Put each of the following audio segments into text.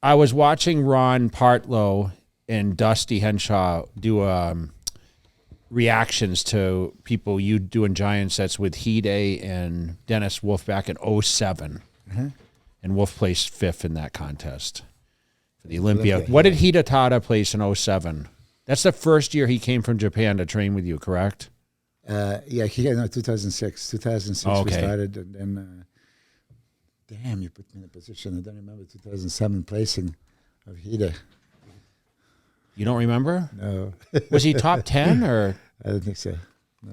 I was watching Ron Partlow and Dusty Henshaw do reactions to people you doing giant sets with Hadi and Dennis Wolf back in 07. And Wolf placed 5th in that contest for the Olympia. What did Dauda place in 07? That's the first year he came from Japan to train with you, correct? Yeah, 2006. 2006 we started, and then damn, you put me in a position. I don't remember 2007 placing of Hida. You don't remember? No. Was he top 10 or? I don't think so. No.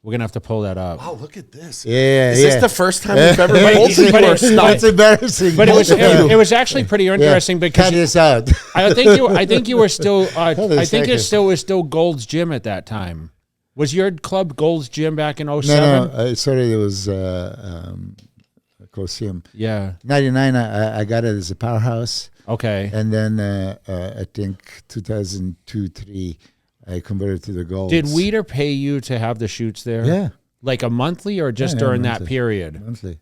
We're gonna have to pull that up. Wow, look at this. Yeah, Is this the first time we've ever told you but were stuck? That's embarrassing. But it was actually pretty interesting because cut this out. I think you were still. I think it was still Gold's Gym at that time. Was your club Gold's Gym back in 07? No, sorry, it was Coliseum. Yeah. 99, I got it as a powerhouse. Okay. And then I think 2002, 3, I converted to the Gold. Did Weider pay you to have the shoots there? Yeah. Like a monthly or just during that period? Monthly.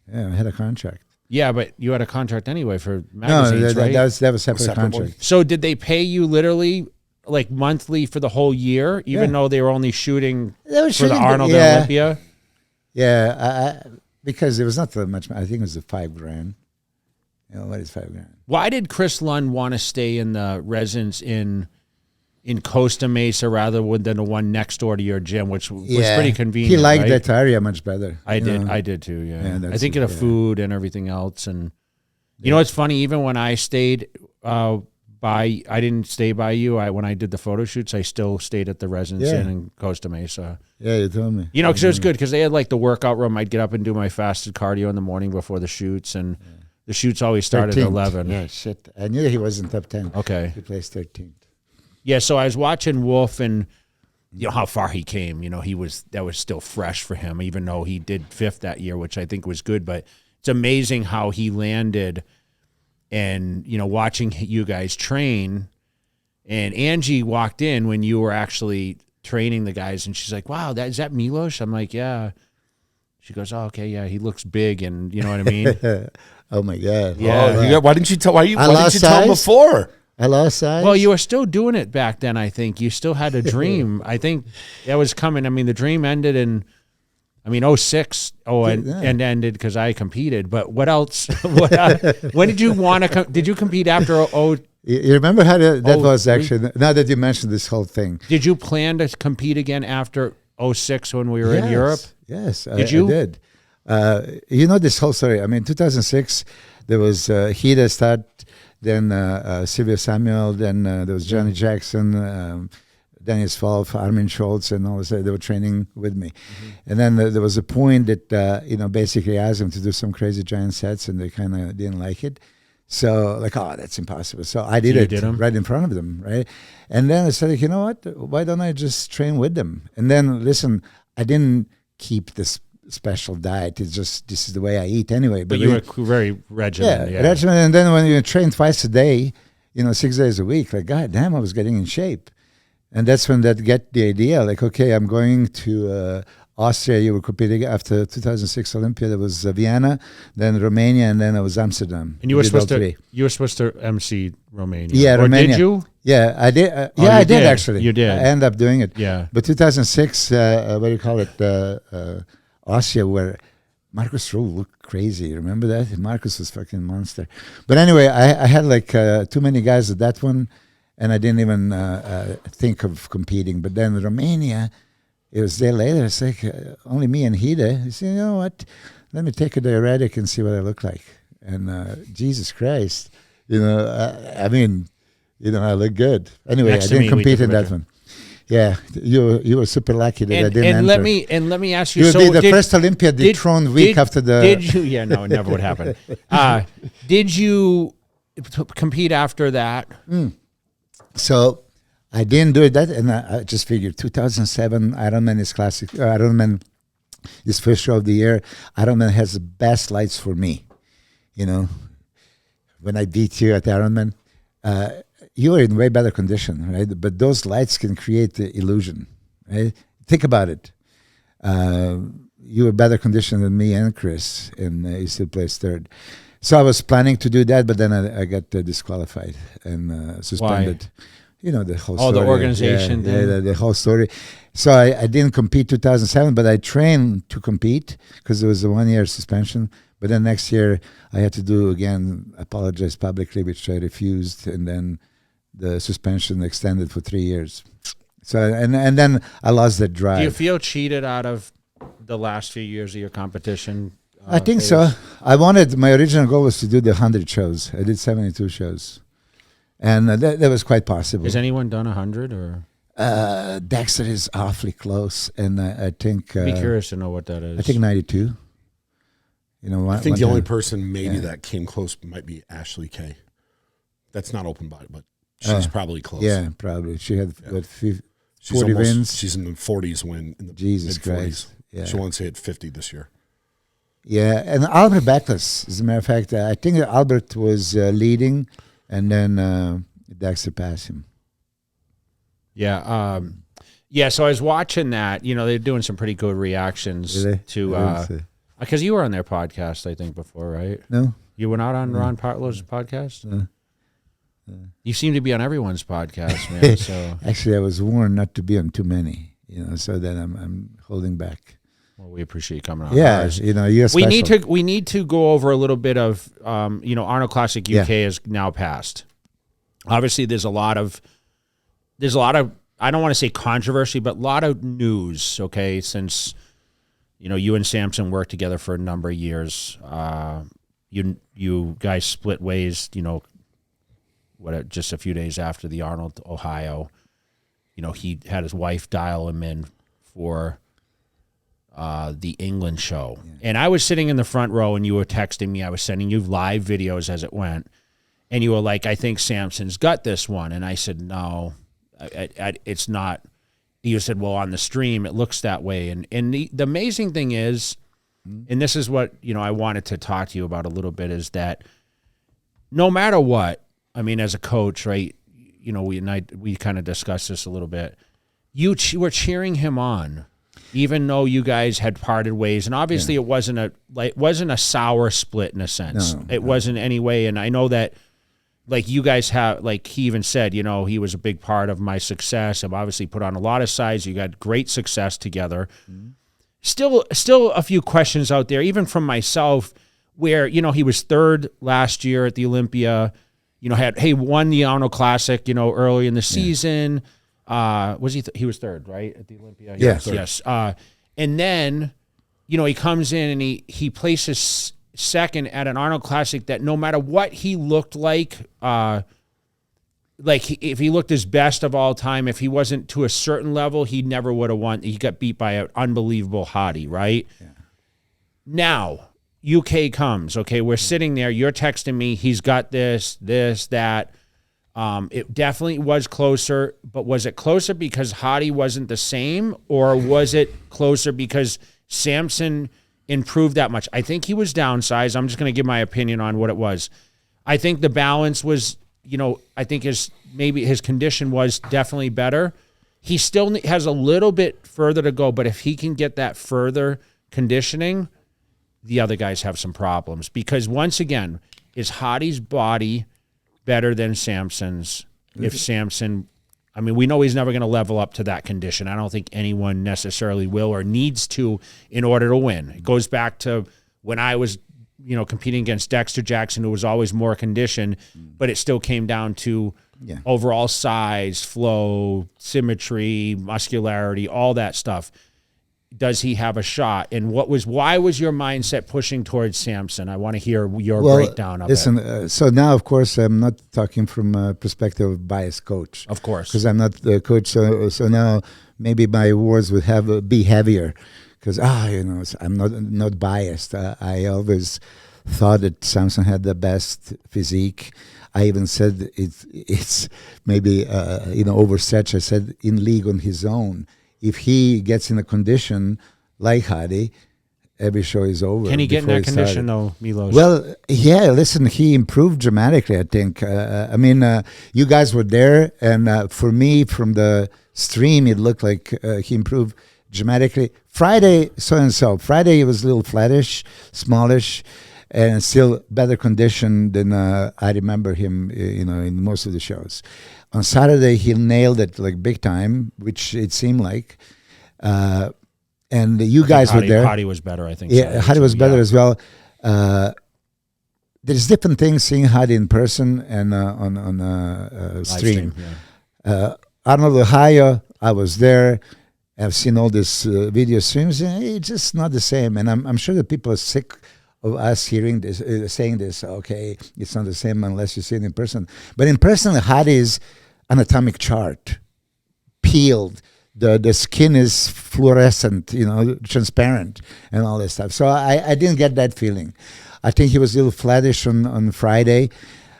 Yeah, I had a contract. Yeah, but you had a contract anyway for magazines, right? That was a separate contract. So did they pay you literally like monthly for the whole year, even though they were only shooting for the Arnold and Olympia? Yeah, because it was not that much. I think it was $5,000. You know, what is $5,000? Why did Chris Lund want to stay in the residence in Costa Mesa rather than the one next door to your gym, which was pretty convenient? He liked that area much better. I did too, yeah I think of the food and everything else. And you know, it's funny, even when I stayed I didn't stay by you. When I did the photo shoots, I still stayed at the residence inn in Costa Mesa. Yeah, you told me. You know, because it was good because they had like the workout room. I'd get up and do my fasted cardio in the morning before the shoots, and the shoots always started 13th. at 11. Yeah, shit. I knew he wasn't top 10. Okay. He placed 13th. Yeah, so I was watching Wolf and you know how far he came. You know, that was still fresh for him, even though he did 5th that year, which I think was good. But it's amazing how he landed. And, you know, watching you guys train, and Angie walked in when you were actually training the guys, and she's like, wow, is that Milos? I'm like, yeah. She goes, oh, okay, yeah, he looks big, and you know what I mean? Oh, my God. Yeah. Why didn't you tell? Why didn't you tell him before? I lost size. Well, you were still doing it back then, I think. You still had a dream. I think that was coming. I mean, the dream ended in, 06. And ended because I competed. But what else? When did you want to? Did you compete after? You remember how that was actually? Now that you mentioned this whole thing, did you plan to compete again after 06 when we were in Europe? Yes, did you? I did. You know this whole story. 2006, there was Hida start, then Sylvia Samuel, then there was Johnny Jackson. Dennis Wolf, Armin Schultz, and all this. They were training with me. And then there was a point that, basically asked them to do some crazy giant sets, and they kind of didn't like it. So, that's impossible. So I did it right in front of them, right? And then I said, you know what? Why don't I just train with them? And then, listen, I didn't keep this special diet. It's just, this is the way I eat anyway. But you were very regimented. Yeah, regimented. And then when you train twice a day, 6 days a week, God damn, I was getting in shape. And that's when that get the idea, okay, I'm going to Austria. You were competing after 2006 Olympia. There was Vienna, then Romania, and then it was Amsterdam. And you were supposed to MC Romania. Yeah, or Romania. Did you? Yeah, I did. I did actually. You did. I ended up doing it. Yeah. But 2006, what do you call it? Austria, where Marcus Rule looked crazy. Remember that? Marcus was fucking monster. But anyway, I had too many guys at that one. And I didn't even think of competing. But then Romania, it was there later. It's only me and Hida. I said, you know what? Let me take a diuretic and see what I look like. And Jesus Christ, I look good. Anyway, I didn't compete in that one. Yeah, you were super lucky that I didn't enter. Let me ask you. You would be the first Olympia dethroned week after the. Did you? Yeah, no, it never would happen. Did you compete after that? So I didn't do that, and I just figured 2007 Ironman is classic. Ironman is first show of the year. Ironman has the best lights for me. When I beat you at Ironman, you are in way better condition, right? But those lights can create the illusion, right? Think about it. You were better conditioned than me and Chris, and you still placed third. So I was planning to do that, but then I got disqualified and suspended. Why? You know, the whole story. The organization thing. Yeah, the whole story. So I didn't compete 2007, but I trained to compete because there was a 1 year suspension. But then next year I had to do again, apologize publicly, which I refused, and then the suspension extended for 3 years. So and then I lost that drive. Do you feel cheated out of the last few years of your competition? I think so. My original goal was to do the 100 shows. I did 72 shows. And that was quite possible. Has anyone done 100 or? Dexter is awfully close. And I think... I'd be curious to know what that is. I think 92. You know, I think the only person maybe that came close might be Ashley Kay. That's not open body, but she's probably close. Yeah, probably. She had what, 40 almost, wins. She's in the 40s win. In the Jesus mid-40s. Christ. Yeah. She wants to hit 50 this year. Yeah, and Albert Beckless, as a matter of fact, I think Albert was leading, and then Dexter passed him. Yeah, so I was watching that. You know, they're doing some pretty good reactions to because you were on their podcast, I think, before, right? No, you were not on Ron Partlo's podcast. No. You seem to be on everyone's podcast, man. So actually, I was warned not to be on too many. You know, so then I'm holding back. Well, we appreciate you coming on. Yeah, you know, you're special. We need to go over a little bit of Arnold Classic UK is now passed. Obviously, there's a lot of I don't want to say controversy, but a lot of news. Okay, since you and Samson worked together for a number of years. You guys split ways. Just a few days after the Arnold, Ohio. He had his wife dial him in for the England show. Yeah. And I was sitting in the front row and you were texting me. I was sending you live videos as it went. And you were like, I think Samson's got this one. And I said, no, it's not. You said, well, on the stream, it looks that way. And the amazing thing is, and this is what, I wanted to talk to you about a little bit, is that no matter what, I mean, as a coach, right, we kind of discussed this a little bit. You were cheering him on, even though you guys had parted ways, and obviously it wasn't a sour split in a sense. No, it wasn't any way, and I know that, like you guys have, like he even said, he was a big part of my success. I've obviously put on a lot of sides. You got great success together. Mm-hmm. Still a few questions out there, even from myself, where he was third last year at the Olympia. Won the Arnold Classic, early in the season. Was he? He was third, right, at the Olympia. Yes. Yes. And then, he comes in and he places second at an Arnold Classic that no matter what he looked like if he looked his best of all time, if he wasn't to a certain level, he never would have won. He got beat by an unbelievable Hadi, right? Yeah. Now, UK comes, okay, we're sitting there, you're texting me, he's got this, that. It definitely was closer, but was it closer because Hadi wasn't the same, or was it closer because Samson improved that much? I think he was downsized. I'm just going to give my opinion on what it was. I think the balance was, I think his condition was definitely better. He still has a little bit further to go, but if he can get that further conditioning, the other guys have some problems. Because once again, is Hadi's body better than Samson's? If Samson, we know he's never going to level up to that condition. I don't think anyone necessarily will or needs to in order to win. It goes back to when I was, competing against Dexter Jackson, who was always more conditioned, but it still came down to overall size, flow, symmetry, muscularity, all that stuff. Does he have a shot? And why was your mindset pushing towards Samson? I want to hear your breakdown of it. So now, of course, I'm not talking from a perspective of biased coach. Of course. Because I'm not the coach. So now maybe my words would be heavier because, I'm not biased. I always thought that Samson had the best physique. I even said it's maybe, overstretched. I said in league on his own. If he gets in a condition like Hadi, every show is over. Can he get in that condition, though, Milos? Well, yeah, listen, he improved dramatically, I think. You guys were there, and for me, from the stream, it looked like he improved dramatically. Friday, so-and-so. Friday, he was a little flattish, smallish, and still better condition than I remember him, in most of the shows. On Saturday, he nailed it like big time, which it seemed like. And you guys were there. Hadi was better, I think. Yeah, Hadi was better as well. There's different things seeing Hadi in person and on stream. Arnold, Ohio, I was there. I've seen all these video streams, and it's just not the same. And I'm sure that people are sick of us hearing this, saying this. Okay, it's not the same unless you see it in person. But in person, Hadi is an atomic chart, peeled. The skin is fluorescent, transparent, and all this stuff. So I didn't get that feeling. I think he was a little flattish on Friday.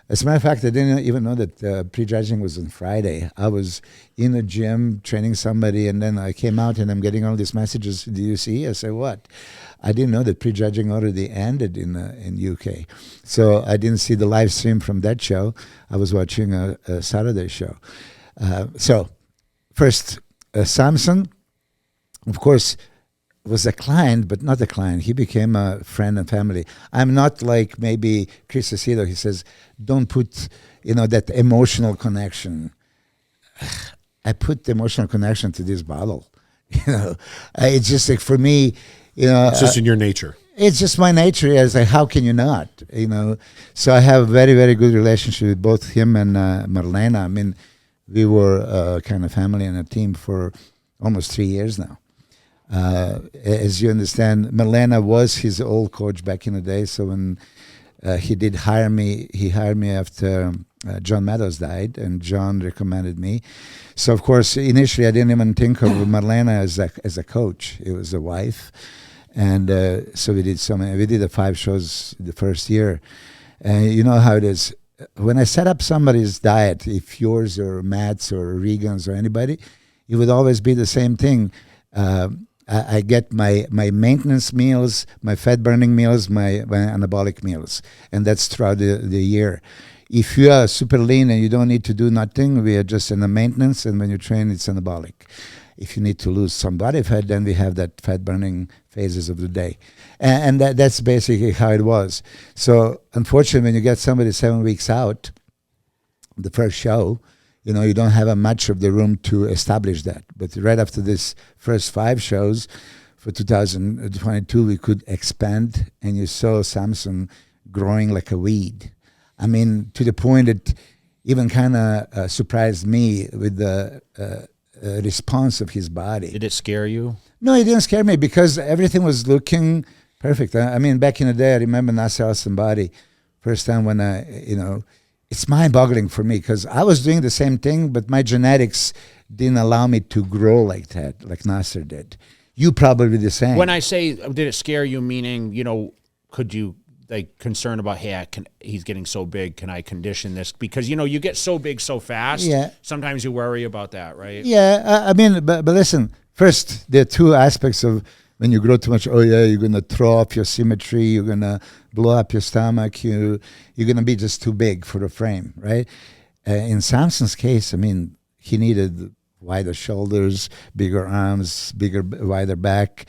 As a matter of fact, I didn't even know that prejudging was on Friday. I was in a gym training somebody, and then I came out and I'm getting all these messages. Do you see? I said, what? I didn't know that prejudging already ended in UK. So I didn't see the live stream from that show. I was watching a Saturday show. So first, Samson, of course, was a client, but not a client. He became a friend and family. I'm not like maybe Chris Aceto. He says, don't put, that emotional connection. I put the emotional connection to this bottle. It's just like for me, it's just in your nature. It's just my nature. It's like, how can you not? So I have a very, very good relationship with both him and Marlena. I mean, we were kind of family and a team for almost 3 years now. As you understand, Marlena was his old coach back in the day. So when he did hire me, he hired me after John Meadows died, and John recommended me. So of course, initially I didn't even think of Marlena as a coach. It was a wife, and so we did We did the 5 shows the first year, and you know how it is. When I set up somebody's diet, if yours or Matt's or Regan's or anybody, it would always be the same thing. I get my maintenance meals, my fat burning meals, my anabolic meals, and that's throughout the year. If you are super lean and you don't need to do nothing, we are just in the maintenance, and when you train, it's anabolic. If you need to lose some body fat, then we have that fat burning phases of the day. And that's basically how it was. So unfortunately, when you get somebody 7 weeks out, the first show, you don't have much of the room to establish that. But right after this first 5 shows for 2022, we could expand, and you saw Samson growing like a weed. I mean, to the point that even kind of surprised me with the response of his body. Did it scare you? No, it didn't scare me because everything was looking perfect. I mean, back in the day, I remember Nasser Al-Sambadi, first time when it's mind-boggling for me because I was doing the same thing, but my genetics didn't allow me to grow like that, like Nasser did. You probably the same. When I say, did it scare you, meaning, could you, concerned about, hey, he's getting so big, can I condition this? Because, you get so big so fast. Yeah. Sometimes you worry about that, right? Yeah, I mean, but listen, first, there are 2 aspects of when you grow too much. Oh, yeah, you're going to throw off your symmetry, you're going to blow up your stomach, you're going to be just too big for the frame, right? In Samson's case, I mean, he needed wider shoulders, bigger arms, wider back,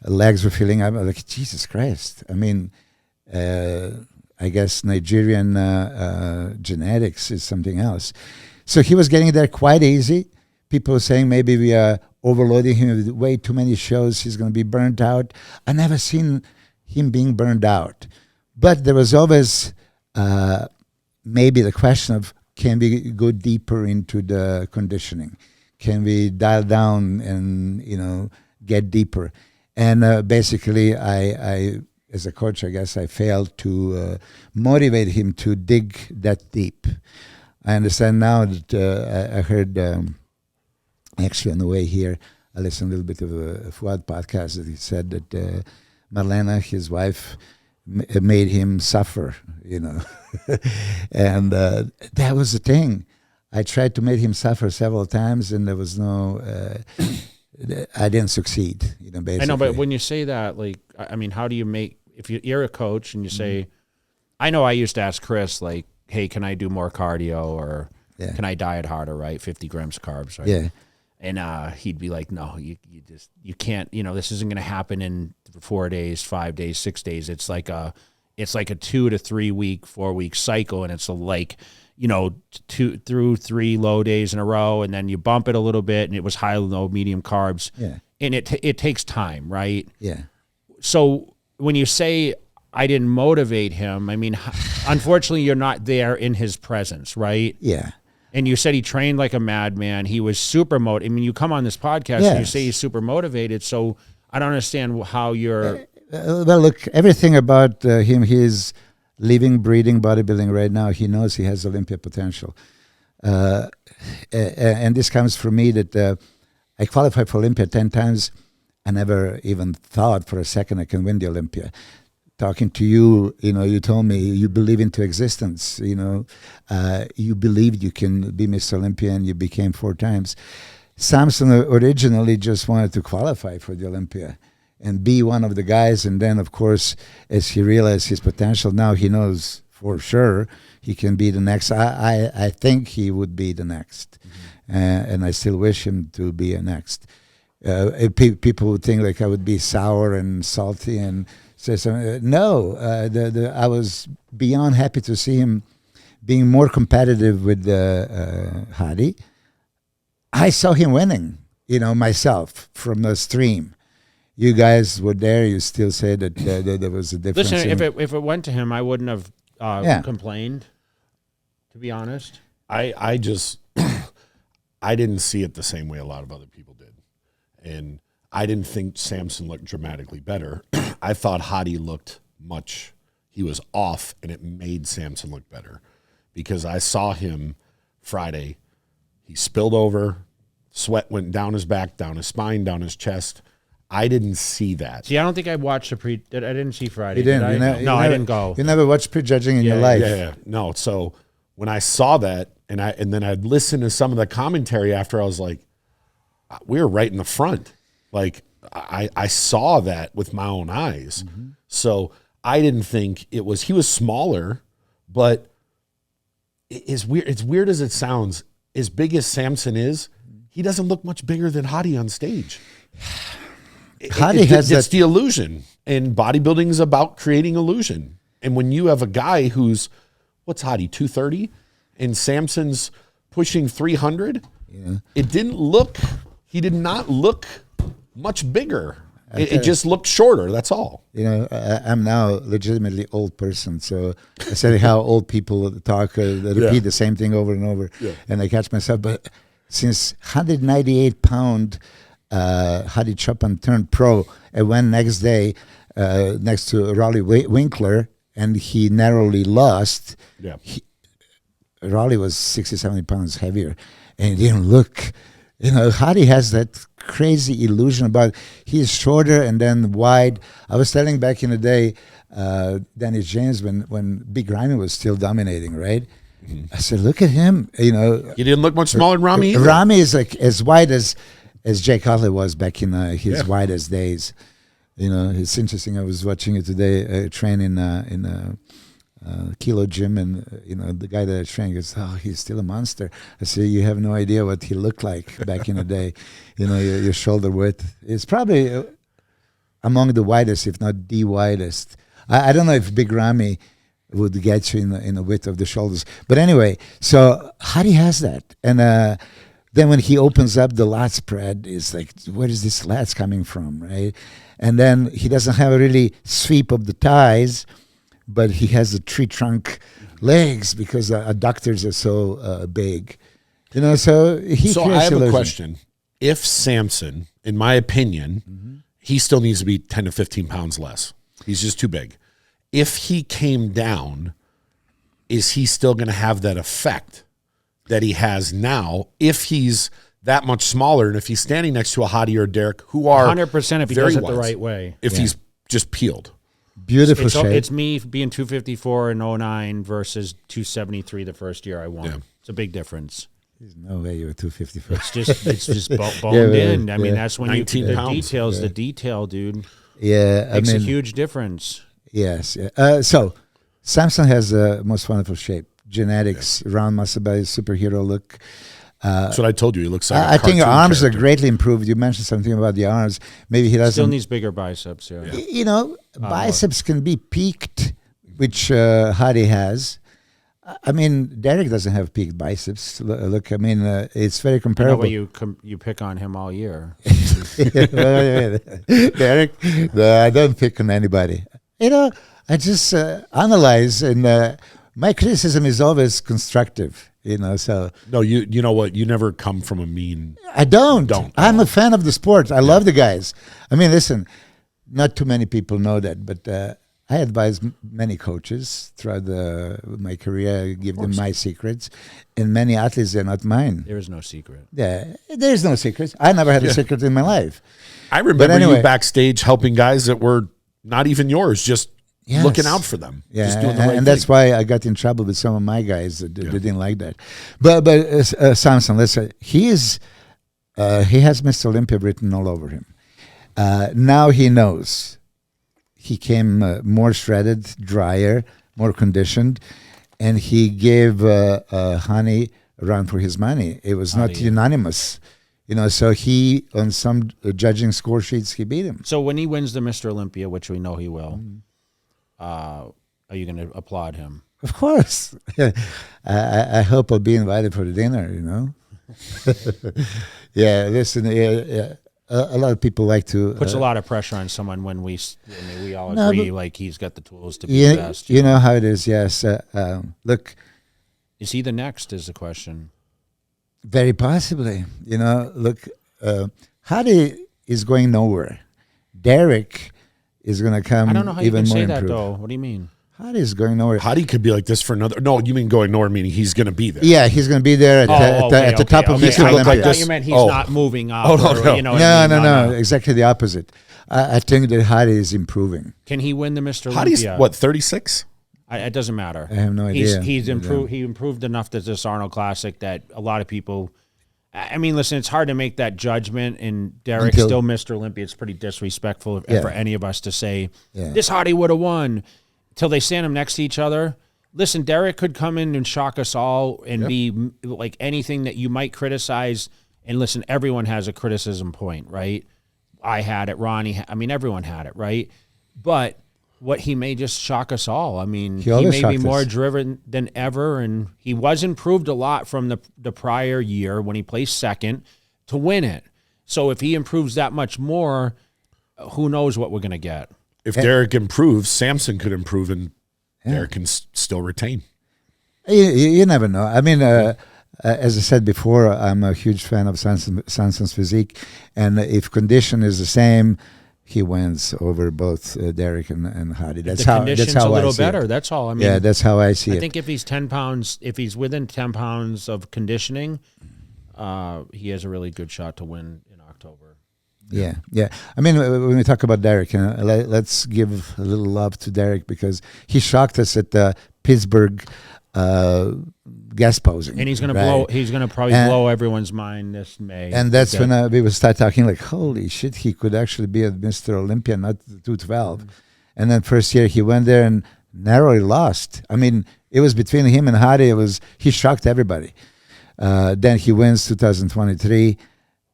legs were filling up. I was like, Jesus Christ. I mean, I guess Nigerian genetics is something else. So he was getting there quite easy. People were saying maybe we are overloading him with way too many shows. He's going to be burnt out. I never seen him being burned out. But there was always maybe the question of, can we go deeper into the conditioning? Can we dial down and, get deeper? And basically, I as a coach, I guess I failed to motivate him to dig that deep. I understand now that I heard, actually on the way here, I listened a little bit of a Fuad podcast that he said that Marlena, his wife, made him suffer, and that was the thing. I tried to make him suffer several times, and there was no, I didn't succeed, basically. I know, but when you say that, I mean, how do you make, if you're a coach and you say, I know I used to ask Chris, hey, can I do more cardio or can I diet harder, right? 50 grams carbs, right? Yeah. And he'd be like, no, you can't, this isn't going to happen in 4 days, 5 days, 6 days. It's it's like a 2 to 3 week, 4 week cycle. And it's like, you know, 2 through 3 low days in a row. And then you bump it a little bit and it was high, low, medium carbs. Yeah. And it takes time, right? Yeah. So when you say I didn't motivate him, I mean, unfortunately, you're not there in his presence, right? Yeah. And you said he trained like a madman. He was super motivated. I mean, you come on this podcast and you say he's super motivated. So I don't understand how you're. Well, look, everything about him, he's living, breathing bodybuilding right now. He knows he has Olympia potential. And this comes from me that I qualified for Olympia 10 times. I never even thought for a second I can win the Olympia. Talking to you, you know, you told me you believe into existence, you know, you believed you can be Mr. Olympia and you became 4 times. Samson originally just wanted to qualify for the Olympia and be one of the guys. And then, of course, as he realized his potential, now he knows for sure he can be the next. I think he would be the next. And I still wish him to be a next. People would think like I would be sour and salty and say something. No, I was beyond happy to see him being more competitive with Hadi. I saw him winning, you know, myself from the stream. You guys were there. You still say that there was a difference. Listen, if it went to him, I wouldn't have complained, to be honest. I just I didn't see it the same way a lot of other people did. And I didn't think Samson looked dramatically better. I thought Hadi looked he was off, and it made Samson look better because I saw him Friday. He spilled over, sweat went down his back, down his spine, down his chest. I didn't see that. See, I don't think I watched I didn't see Friday. You didn't? I didn't go. You never watched prejudging in your life? Yeah. No, so when I saw that, and then I'd listen to some of the commentary after, I was like, we were right in the front. Like, I saw that with my own eyes. Mm-hmm. So I didn't think he was smaller, but it's weird as it sounds, as big as Samson is, he doesn't look much bigger than Hadi on stage. It's the illusion. And bodybuilding is about creating illusion. And when you have a guy who's, what's Hadi, 230? And Samson's pushing 300? Yeah. He did not look much bigger. It just looked shorter, that's all. You know, I'm now legitimately old person, so I said how old people talk, they repeat the same thing over and over, and I catch myself. But since 198-pound Hadi Choopan turned pro, and went next day next to Raleigh Winkler, and he narrowly lost. Yeah. Raleigh was 60, 70 pounds heavier, and he didn't look. You know, Hadi has that crazy illusion about he's shorter and then wide. I was telling back in the day, Dennis James, when Big Ramy was still dominating, right? Mm-hmm. I said, look at him. You know, he didn't look much smaller than Ramy either. Ramy is like as wide as Jay Cutler was back in his widest days. You know, it's interesting. I was watching it today, train in Kilo Gym, and you know the guy that I trained goes, "Oh, he's still a monster." I said, "You have no idea what he looked like back in the day. You know, your shoulder width is probably among the widest, if not the widest. I don't know if Big Ramy would get you in the width of the shoulders, but anyway. So Hadi has that, and then when he opens up the lat spread, it's like, where is this lats coming from, right? And then he doesn't have a really sweep of the thighs, but he has the tree trunk legs because adductors are so big. You know, so I have a question. If Samson, in my opinion, he still needs to be 10 to 15 pounds less. He's just too big. If he came down, is he still going to have that effect that he has now if he's that much smaller and if he's standing next to a Hadi or a Derek who are 100% if he does it the right way. If he's just peeled. Beautiful shape. It's me being 254 in 09 versus 273 the first year I won. Yeah. It's a big difference. There's no way you were 254. It's just boned in. I mean, that's when you keep the pounds. details, the detail, dude. Yeah. Makes a huge difference. Yes. So Samson has the most wonderful shape. Genetics, round muscle belly, superhero look. That's what I told you. He looks like I think your arms are greatly improved. You mentioned something about the arms. Maybe he doesn't. Still needs bigger biceps, yeah. You know, biceps can be peaked which Hadi has. I mean, Derek doesn't have peak biceps. Look, I mean, it's very I know, comparable. but you pick on him all year. Derek, no, I don't pick on anybody. You know, I just analyze, and my criticism is always constructive. You know, so No, you know what? You never come from a mean. I don't. I'm a fan of the sport. I love the guys. I mean, listen, not too many people know that, but I advise many coaches throughout my career. I give them my secrets, and many athletes, they're not mine. There is no secret. Yeah, there's no secrets. I never had a secret in my life. I remember anyway, you backstage helping guys that were not even yours, just Yes. looking out for them. Yeah, just doing the right and that's thing. why I got in trouble with some of my guys that didn't like that. But Samson, let's say he has Mr. Olympia written all over him. Now he knows. He came more shredded, drier, more conditioned, and he gave Hani a run for his money. It was not unanimous. You know, so he, on some judging score sheets, he beat him. So when he wins the Mr. Olympia, which we know he will, are you going to applaud him? Of course. I hope I'll be invited for the dinner, you know. Yeah, listen, a lot of people like to... Puts a lot of pressure on someone when we all No, agree but- like he's got the tools to be the best. You know how it is, yes. Look, Is he the next is the question. very possibly. You know, look, Hadi is going nowhere. Derek is going to come I don't know how you even can more say that, improved. though. What do you mean? Hadi is going nowhere. Hadi could be like this for another. No, you mean going nowhere, meaning he's going to be there. Yeah, he's going to be there at the top of okay. Mr. I look Olympia. like I thought this. you meant he's Oh. not moving up. Oh, no, or, no. You know what I mean? No, exactly the opposite. I think that Hadi is improving. Can he win the Mr. Hadi's Olympia? what, 36? It doesn't matter. I have no idea. He's improved. He improved enough to this Arnold Classic that a lot of people. I mean, listen, it's hard to make that judgment. And Derek's still Mr. Olympia. It's pretty disrespectful for any of us to say this Hadi would have won until they stand him next to each other. Listen, Derek could come in and shock us all and be like anything that you might criticize. And listen, everyone has a criticism point, right? I had it, Ronnie. I mean, everyone had it, right? But what he may just shock us all. I mean, he always may be shocked more us. driven than ever, and he was improved a lot from the prior year when he placed second to win it. So if he improves that much more, who knows what we're going to get? If Derek improves, Samson could improve, and Derek can still retain. You never know. I mean, as I said before, I'm a huge fan of Samson's physique, and if condition is the same, he wins over both Derek and Hadi. That's The how. condition's That's how a little I see better. it. That's all. I mean, Yeah, that's how I see I it. think if he's 10 pounds, if he's within 10 pounds of conditioning, he has a really good shot to win in October. Yeah. I mean, when we talk about Derek, let's give a little love to Derek because he shocked us at the Pittsburgh guest posing, And he's going to right? blow. He's going to probably blow everyone's mind this May. And that's when we would start talking like, holy shit, he could actually be at Mr. Olympia, not the 212. And then first year he went there and narrowly lost. I mean, it was between him and Hadi. He shocked everybody. Then he wins 2023.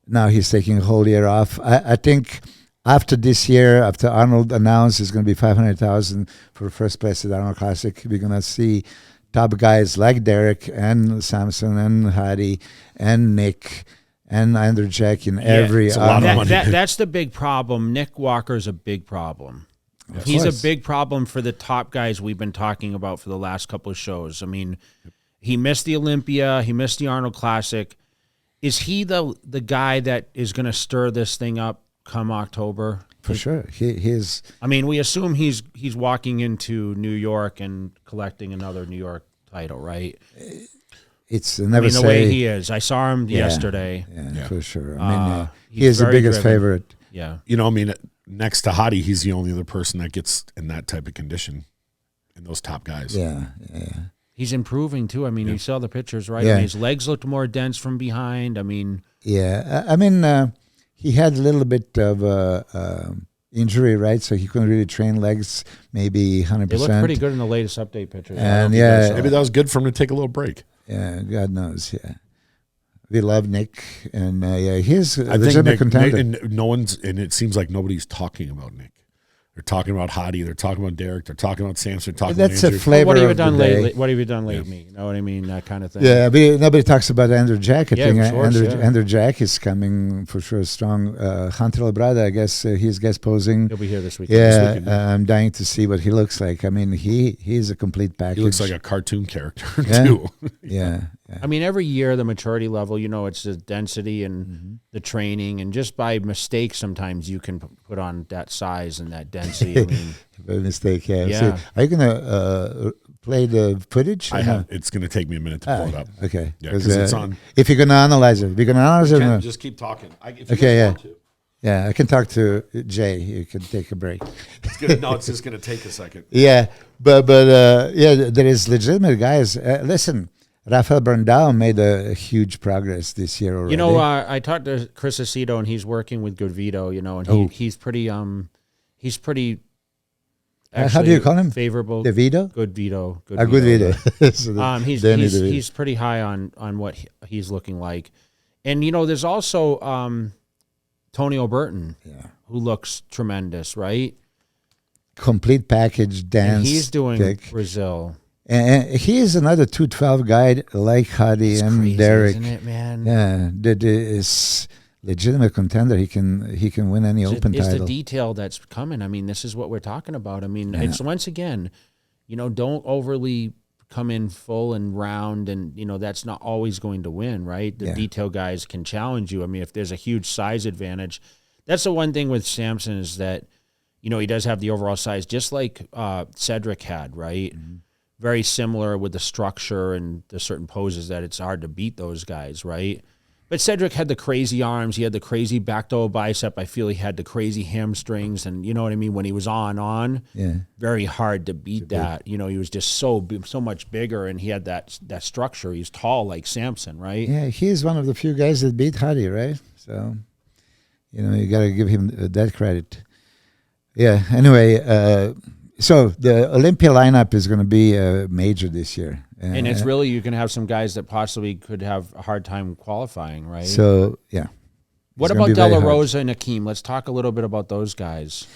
Now he's taking a whole year off. I think after this year, after Arnold announced it's going to be $500,000 for first place at Arnold Classic, we're going to see top guys like Derek and Samson and Hadi and Nick and Andrew Jack in every it's a lot of Arnold. money. That's the big problem. Nick Walker's a big problem. He's a course. big problem for the top guys we've been talking about for the last couple of shows. I mean, he missed the Olympia. He missed the Arnold Classic. Is he the guy that is going to stir this thing up come October? For sure. He's I mean, we assume he's walking into New York and collecting another New York title, right? it's I never mean, the say way he is. I saw him yesterday. Yeah, for sure. I mean, he he's is the very biggest driven. favorite. Yeah. You know, I mean, next to Hadi, he's the only other person that gets in that type of condition, in those top guys. Yeah. He's improving, too. I mean, you saw the pictures, right? Yeah. I mean, his legs looked more dense from behind. I mean, Yeah. I mean, he had a little bit of injury, right? So he couldn't really train legs, maybe 100%. they looked pretty good in the latest update pictures. I don't know And if you guys yeah, saw Maybe it. that was good for him to take a little break. Yeah, God knows. Yeah. We love Nick. And he's a I think legitimate Nick, contender. and no one's, and it seems like nobody's talking about Nick. They're talking about Hadi. They're talking about Derek. They're talking about Samson. Talking That's about a Andrew. flavor What have you of the done day. lately? What have you done lately? You know what I mean? That kind of thing. Yeah, but nobody talks about Andrew Jack. I Yeah, think of course, Andrew Jack is coming for sure strong. Hunter Labrada, I guess he's guest posing. He'll be here this weekend. Yeah, This weekend. I'm dying to see what he looks like. I mean, he's a complete package. He looks like a cartoon character Yeah. too. yeah. I mean, every year the maturity level, you know, it's the density and the training, and just by mistake, sometimes you can put on that size and that density. I mean, By mistake, yeah. Yeah. So, are you gonna play the footage? I have. It's going to take me a minute to pull it up. Okay. Yeah, 'cause it's on. If you're gonna analyze it, we're gonna analyze it. Ken, just keep talking. If you Okay, guys yeah. want to. Yeah, I can talk to Jay. You can take a break. It's good. No, it's just going to take a second. Yeah, but yeah, there is legitimate guys. Listen, Rafael Brandao made a huge progress this year already. you know, I talked to Chris Aceto, and he's working with Good Vito. You know, and he's pretty. He's pretty. How do you call him? Favorable. De Vito? Good Veto. A good video. So He's pretty high on what he's looking like, and you know, there's also Tony O'Burton, who looks tremendous, right? Complete package dance. And he's doing kick. Brazil. And he is another 212 guy like Hadi It's and crazy, Derek. isn't it, man? Yeah, that is legitimate contender. He can win any open It's title. the detail that's coming. I mean, this is what we're talking about. I mean, it's once again, you know, don't overly come in full and round, and you know that's not always going to win, right? The detail guys can challenge you. I mean, if there's a huge size advantage, that's the one thing with Samson is that, you know, he does have the overall size, just like Cedric had, right? Mm-hmm. Very similar with the structure and the certain poses that it's hard to beat those guys, right? But Cedric had the crazy arms. He had the crazy back double bicep. I feel he had the crazy hamstrings, and you know what I mean. When he was on, very hard to beat that. You know, he was just so much bigger, and he had that structure. He's tall like Samson, right? Yeah, he's one of the few guys that beat Hadi, right? So, you know, you got to give him that credit. Yeah. Anyway, so the Olympia lineup is going to be major this year. And it's really, you can have some guys that possibly could have a hard time qualifying, right? So, yeah. What about De La Rosa and Akeem? Let's talk a little bit about those guys.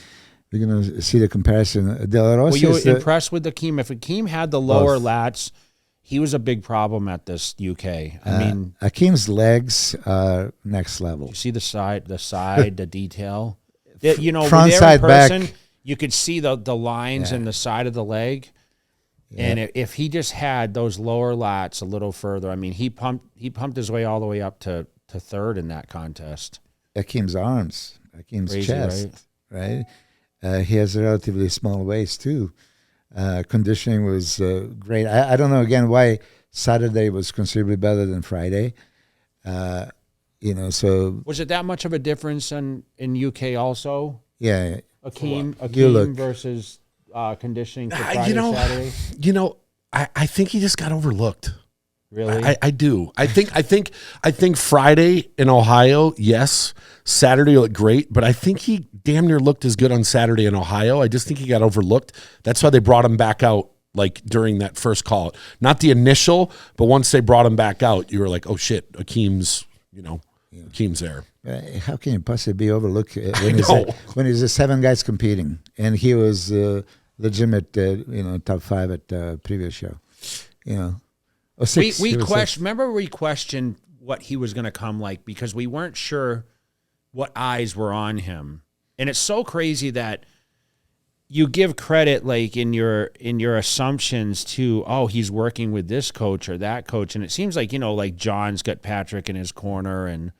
We're going to see the comparison. De La Rosa. Were you impressed with Akeem? If Akeem had the lower lats, he was a big problem at this UK. I mean, Akeem's legs are next level. You see the side, the detail. You know, front, side, back. You could see the lines in the side of the leg. Yeah. And if he just had those lower lats a little further, I mean, he pumped his way all the way up to third in that contest. Akeem's arms, Akeem's Crazy, chest, right? He has a relatively small waist too. Conditioning was great. I don't know again why Saturday was considerably better than Friday. You know, so was it that much of a difference in UK also? Yeah, Akeem versus. Conditioning for Friday, Saturday? You know, I think he just got overlooked. Really? I do. I think Friday in Ohio, yes. Saturday looked great, but I think he damn near looked as good on Saturday in Ohio. I just think he got overlooked. That's why they brought him back out, like during that first call. Not the initial, but once they brought him back out, you were like, oh shit, Akeem's there. How can you possibly be overlooked when he's 7 guys competing, and he was legitimate, top 5 at the previous show, you know. Or 6. We questioned. Remember, we questioned what he was going to come like because we weren't sure what eyes were on him, and it's so crazy that you give credit like in your assumptions to he's working with this coach or that coach, and it seems like like John's got Patrick in his corner and.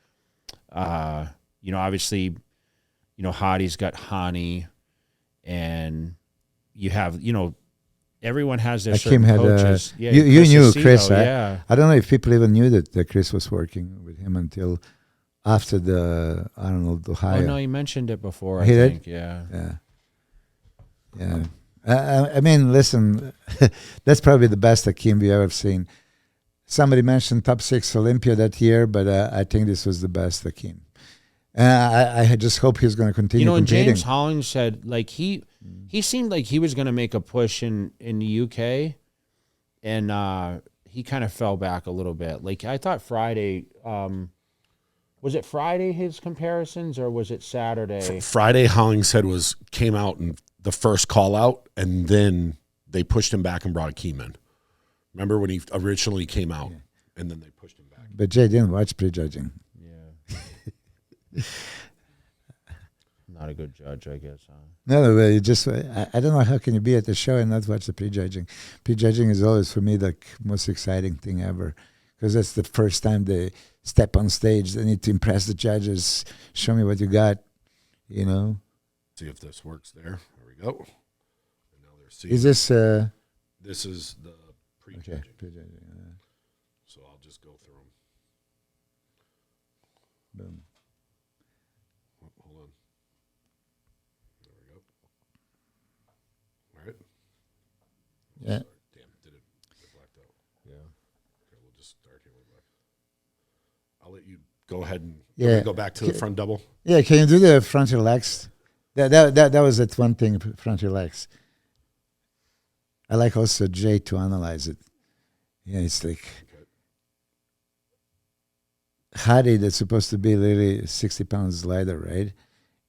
Obviously, Hadi's got Hani, and you have, everyone has their certain coaches. You knew Chris, right? Yeah. I don't know if people even knew that Chris was working with him until after the Arnold, Ohio. Oh, no, you mentioned it before, I did? think. Yeah. Yeah. I mean, listen, that's probably the best Akeem we ever seen. Somebody mentioned top 6 Olympia that year, but I think this was the best Akeem. I just hope he's going to continue competing. James Holland said, like, he seemed like he was going to make a push in the UK, and he kind of fell back a little bit. Like, I thought Friday, Was it Friday his comparisons or was it Saturday? Friday, Hollingshead came out in the first call out, and then they pushed him back and brought Akeem in. Remember when he originally came out, and then they pushed him back. But Jay didn't watch prejudging. Yeah. Not a good judge, I guess. Huh? No, but you just, I don't know how can you be at the show and not watch the prejudging. Prejudging is always, for me, the most exciting thing ever. Because that's the first time they step on stage. They need to impress the judges. Show me what you got, you know. See if this works there. There we go. And now they're seeing. Is this... This is the prejudging. Okay, prejudging. So I'll just go through them. Boom. Oh, hold on. There we go. All right. Yeah. Sorry. Damn, did it blacked out? Yeah. Okay, we'll just start here with black. I'll let you go ahead and go back to the front double. Yeah, can you do the front relax? That was that one thing, front relax. I like also Jay to analyze it. Yeah, it's like Hadi that's supposed to be literally 60 pounds lighter, right?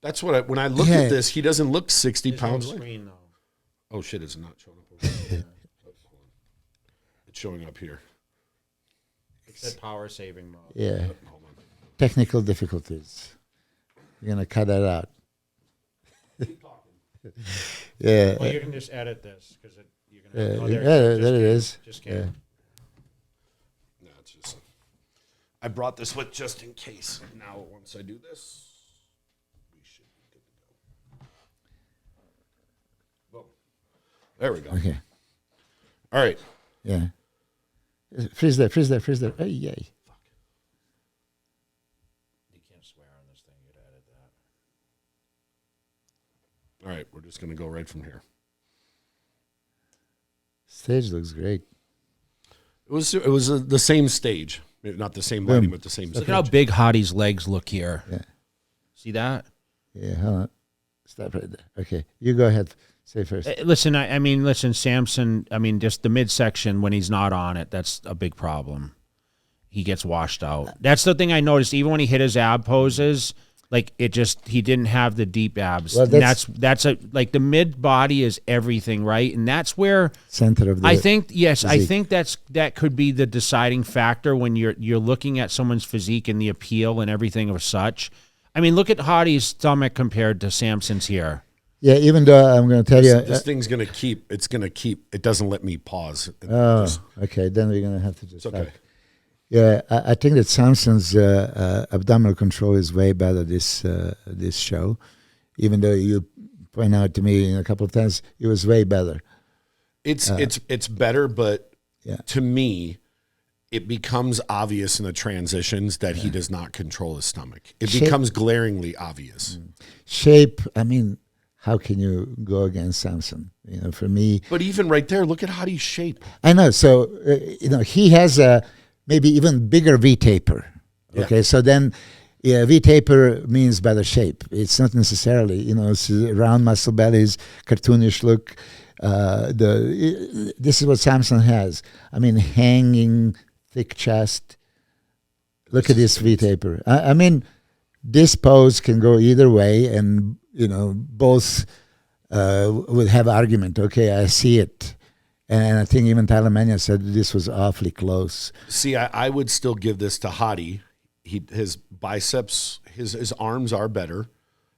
That's what when I look at this, he doesn't look 60 pounds lighter. Screen, though. Oh shit, it's not showing up over here. Hold on. It's showing up here. It said power saving mode. Yeah. Hold on. Technical difficulties. You're going to cut that out. Yeah. Well, you can just edit this because you're Yeah, gonna. there it is. Just came. Yeah. No, it's just. I brought this with just in case. Now, once I do this, we should be good to go. Boom. There we go. Okay. All right. Yeah. Freeze there. Hey, yay. Fuck. You can't swear on this thing. You'd edit that. All right. We're just going to go right from here. Stage looks great. It was the same stage. Not the same lighting, but the same Look stage. at how big Hadi's legs look here. Yeah. See that? Yeah, hold on. Stop right there. Okay, you go ahead. Say first. Listen, I mean, Samson, I mean, just the midsection when he's not on it, that's a big problem. He gets washed out. That's the thing I noticed. Even when he hit his ab poses, like he didn't have the deep abs. Well, and that's like the mid body is everything, right? And that's where Center of the I think I physique. think that could be the deciding factor when you're looking at someone's physique and the appeal and everything of such. I mean, look at Hadi's stomach compared to Samson's here. Yeah, even though I'm going to tell you. This thing's going to keep. It's going to keep. It doesn't let me pause. Okay, then we're going to have to just. It's okay. Stop. Yeah, I think that Samson's abdominal control is way better this show, even though you point out to me a couple of times it was way better. It's better, but Yeah. to me, it becomes obvious in the transitions that he does not control his stomach. It becomes glaringly obvious. Shape, I mean, how can you go against Samson? You know, for me, But even right there, look at Hadi's shape. I know. So he has a maybe even bigger V taper. Yeah. Okay, so then, V taper means better shape. It's not necessarily, it's round muscle bellies, cartoonish look. This is what Samson has. I mean, hanging, thick chest. Look at this V taper. I mean, this pose can go either way, and both would have argument. Okay, I see it. And I think even Tyler Mania said this was awfully close. See, I would still give this to Hadi. His biceps, his arms are better.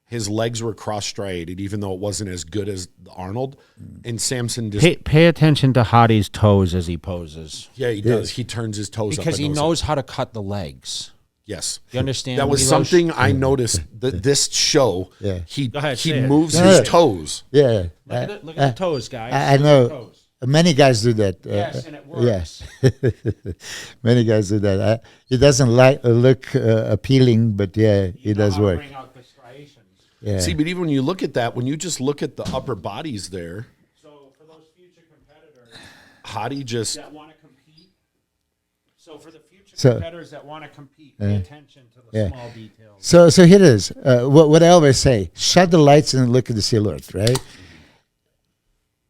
His legs were cross-striated, even though it wasn't as good as the Arnold. And Samson just... Pay attention to Hadi's toes as he poses. Yeah, he does. He turns his toes up. Because he knows how to cut the legs. Yes. You understand? That was something I noticed that this show, Yeah. he Go ahead, say it. moves No, his no. toes. Yeah. Look at the toes, guys. I know. Many guys do that. Yes, and it works. Yes. Many guys do that. It doesn't look appealing, but yeah, it does work. Bring out the striations. Yeah. See, but even when you look at that, when you just look at the upper bodies there, So for those future competitors Hadi just... that want to compete, So- competitors that want to compete, pay attention to the Yeah. small details. So here it is. What I always say: shut the lights and look at the silhouette. Right?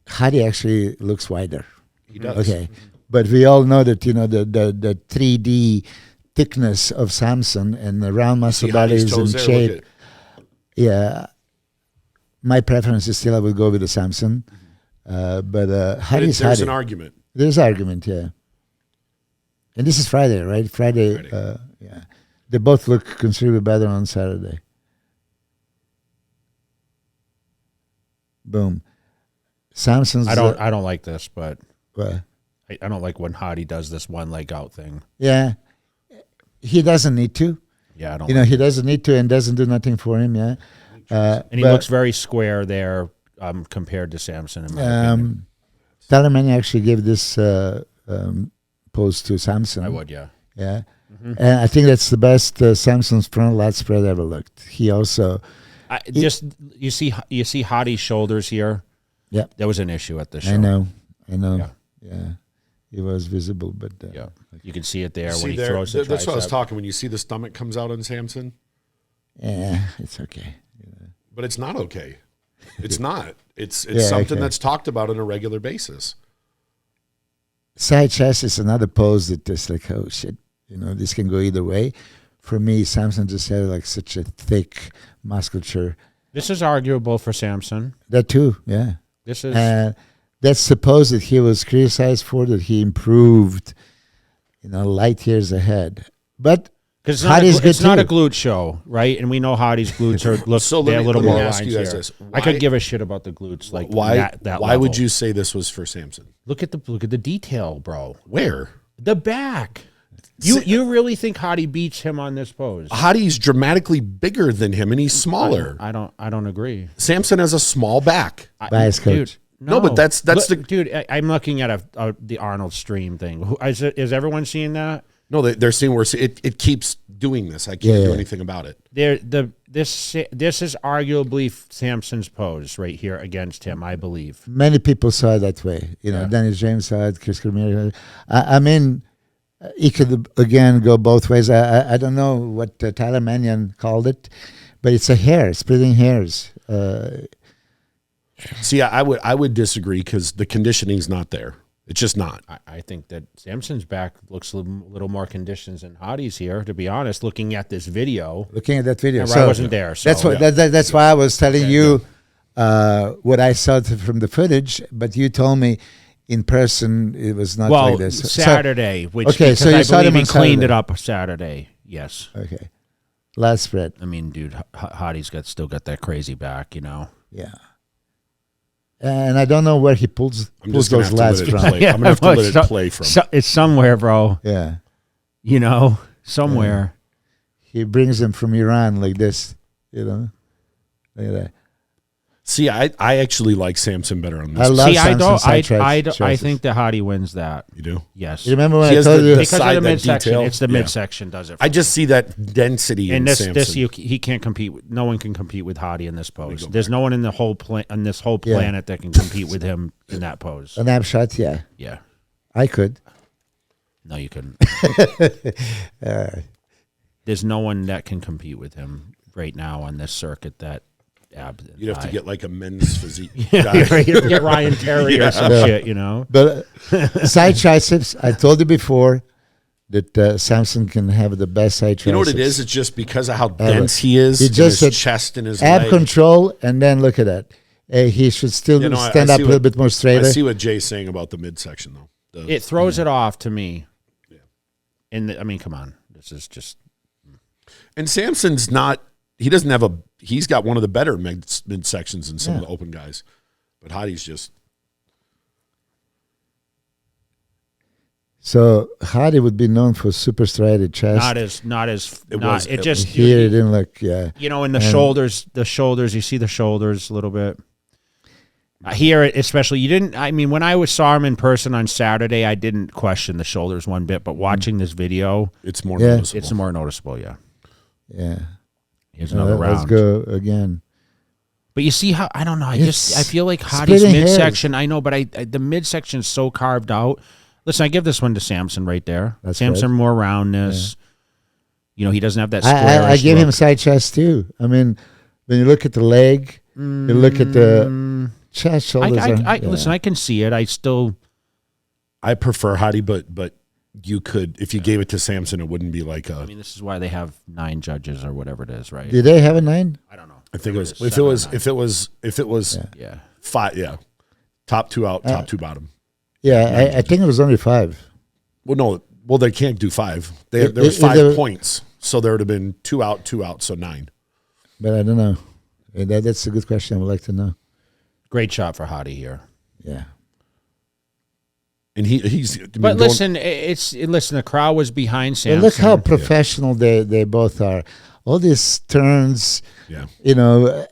Hadi actually looks wider. He does. Okay, but we all know that the 3D thickness of Samson and the round muscle See bellies Hadi's and toes there? Look shape. Yeah. My preference is still I would go with the Samson. But Hadi's There's Hadi. an argument. There's argument, yeah. And this is Friday, right? Friday. Yeah. They both look considerably better on Saturday. Boom. Samson's. I don't like this, but I don't like when Hadi does this one leg out thing. Yeah. He doesn't need to. Yeah, I don't. You know, he doesn't need to and doesn't do nothing for him, yeah. And he looks very square there compared to Samson. In my opinion. Talamani actually gave this pose to Samson. I would, yeah. Yeah. And I think that's the best Samson's front lat spread ever looked. He also... you see Hadi's shoulders here? Yeah. There was an issue at the show. I know. Yeah. It was visible, but... yeah. You can see it there when he there, throws the That's what I was tricep. talking. When you see the stomach comes out on Samson, Yeah, it's okay. but it's not okay. It's not. It's Yeah, something okay. that's talked about on a regular basis. Side chest is another pose that is like, oh shit, you know, this can go either way. For me, Samson just had like such a thick musculature. This is arguable for Samson. That too, yeah. This is And that's supposed that he was criticized for, that he improved, you know, light years ahead. But because Hadi's good it's not a too. glute show, right? And we know Hadi's glutes are look So let they're me- a little let me more ask lines you guys here. this. I could Why- give a shit about the glutes, like Why? that Why would level. you say this was for Samson? look at the detail, bro? Where? The back. You really think Hadi beats him on this pose? Hadi's dramatically bigger than him, and he's smaller. I don't agree. Samson has a small back. Bias coach. Dude, No, but that's the- dude. I'm looking at the Arnold stream thing. Is everyone seeing that? No, they're seeing where it keeps doing this. I can't do anything about it. This is arguably Samson's pose right here against him, I believe. Many people saw it that way. You know, Dennis James saw it, Chris Cormier. I mean, it could, again, go both ways. I don't know what Tyler Mannion called it, but it's a hair, splitting hairs. See, I would disagree because the conditioning's not there. It's just not. I think that Samson's back looks a little more conditioned than Hadi's here, to be honest, looking at this video. Looking at that video. I wasn't there. So. That's what. That's why I was telling you what I saw from the footage, but you told me in person it was not like this. Saturday, which okay, so you I saw believe them he on cleaned Saturday. it up Saturday. Yes. Okay. Last spread. I mean, dude, Hadi's still got that crazy back, you know. Yeah. And I don't know where he pulls just gonna those have to lats let it from. play. I'm gonna have to let it play from. It's somewhere, bro. Yeah. You know, somewhere. He brings them from Iran like this, you know. Look at that. See, I actually like Samson better on this. I love See, I Samson's side I choices. think that Hadi wins that. You do? Yes. You remember when He I has told the- you? Because of Side, the that midsection. detail? It's the Yeah. midsection does it. I just see that density in And Samson. he can't compete. No one can compete with Hadi in this pose. There's no one in the whole on this whole planet that can compete with him in that pose. An ab shot, yeah. Yeah. I could. No, you couldn't. There's no one that can compete with him right now on this circuit. That You'd have to get like a men's physique get guy. Ryan Terry or some shit, you know. But side triceps, I told you before that Samson can have the best side triceps. You know what it is? It's just because of how dense he is. He and just his said chest and his ab leg. control, and then look at that. He should still You know, I stand up see a little what- bit more I straighter. see what Jay's saying about the midsection, though. It throws it off to me. And I mean, come on, this is just. And Samson's not. He doesn't have a. He's got one of the better midsections than some of the open guys, but Hadi's just. So Hadi would be known for super striated chest. It just Here it didn't look, yeah. You know, in the shoulders, you see the shoulders a little bit. Here, especially, you didn't. I mean, when I saw him in person on Saturday, I didn't question the shoulders one bit. But watching this video, It's more Yeah. noticeable. it's more noticeable. Yeah, Yeah. here's another round. Let's go again. But you see how I don't know. I It's feel like Hadi's splitting hairs. midsection. I know, but the midsection is so carved out. Listen, I give this one to Samson right there. That's Samson right. more roundness. You know, he doesn't have that square. I give him side chest too. I mean, when you look at the leg, you look at the chest, shoulders. Listen, I can see it. I still. I prefer Hadi, but you could, if you gave it to Samson, it wouldn't be like a. I mean, this is why they have 9 judges or whatever it is, right? Did they have a 9? I don't know. I think it was if it was Yeah. 5. Yeah, top 2 out, top 2 bottom. Yeah, I think it was only 5. Well, no, well they can't do 5. There was 5 points, so there would have been 2 out, so 9. But I don't know. That's a good question. I would like to know. Great shot for Hadi here. Yeah. And he's. But listen, listen. The crowd was behind Samson. But look how professional they both are. All these turns, Yeah.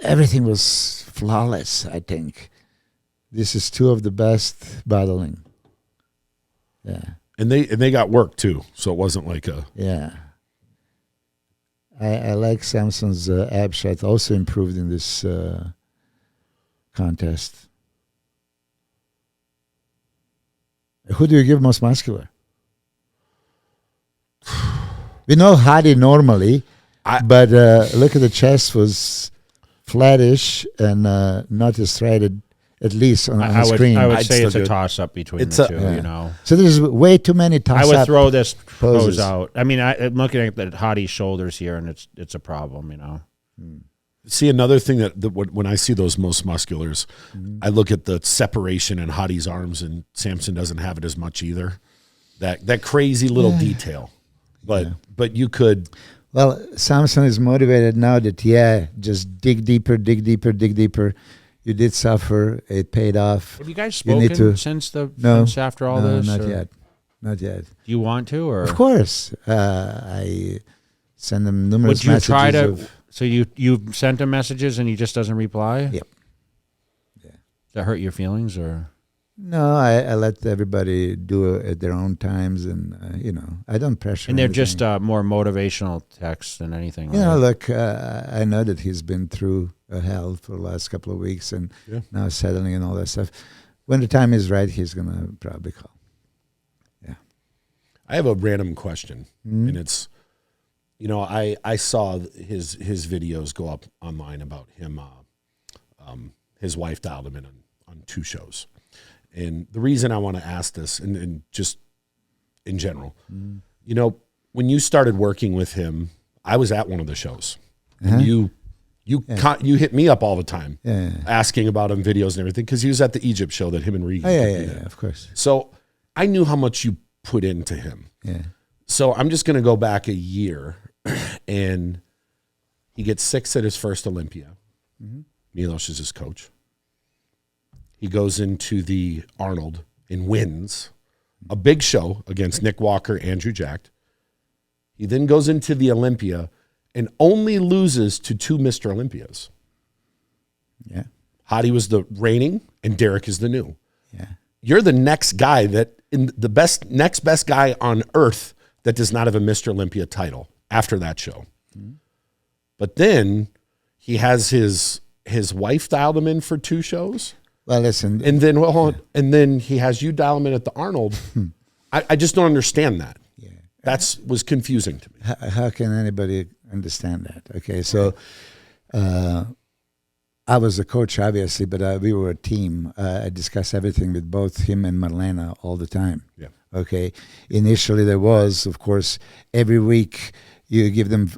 Everything was flawless. I think this is 2 of the best battling. Yeah. And they got work too, so it wasn't like a. Yeah. I like Samson's ab shot. Also improved in this contest. Who do you give most muscular? We know Hadi normally, but look at the chest was flattish and not as threaded, at least on screen. I would I'd say it's still a do it. toss-up between It's the a- two, Yeah. So there's way too many I toss-up. would throw this poses. pose out. I mean, I'm looking at the Hadi's shoulders here, and it's a problem, See, another thing that when I see those most musculars, I look at the separation in Hadi's arms, and Samson doesn't have it as much either. That crazy little detail, but you could. Well, Samson is motivated now that, just dig deeper. You did suffer. It paid off. Have you guys You need spoken to- since after all No, this? not or- yet. Not yet. Do you want to, or Of course. I send them numerous would you messages. try to? of, So you sent him messages and he just doesn't reply? Yep. Yeah. Does that hurt your feelings, or? No, I let everybody do it at their own times, and I don't pressure. And they're anything. just more motivational texts than anything. Look, I know that he's been through hell for the last couple of weeks, and now settling and all that stuff. When the time is right, he's gonna probably call. Yeah. I have a random question, and it's, I saw his videos go up online about him. His wife dialed him in on 2 shows. And the reason I want to ask this, and just in general, when you started working with him, I was at one of the shows. And you hit me up all the time, asking about him, videos and everything, because he was at the Egypt show that him and Regan. Yeah, of course. So I knew how much you put into him. Yeah. So I'm just going to go back a year, and he gets 6th at his first Olympia. Milos is his coach. He goes into the Arnold and wins a big show against Nick Walker, Andrew Jacked. He then goes into the Olympia and only loses to 2 Mr. Olympias. Yeah. Hadi was the reigning, and Derek is the new. Yeah. You're the next guy next best guy on earth that does not have a Mr. Olympia title after that show. But then he has his wife dialed him in for 2 shows. Well, listen. And then and then he has you dial him in at the Arnold. I just don't understand that. Yeah. That was confusing to me. How can anybody understand that? Okay, so I was a coach, obviously, but we were a team. I discussed everything with both him and Marlena all the time. Yeah. Okay. Initially, there was, of course, every week you give them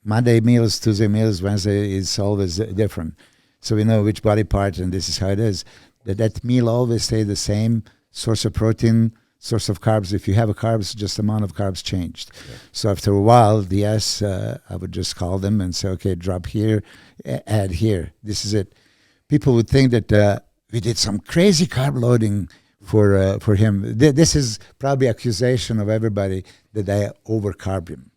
Monday meals, Tuesday meals, Wednesday is always different. So we know which body part, and this is how it is. That meal always stay the same. Source of protein, source of carbs. If you have a carbs, just the amount of carbs changed. Yeah. So after a while, I would just call them and say, okay, drop here, add here. This is it. People would think that we did some crazy carb loading for him. This is probably accusation of everybody that I overcarb him.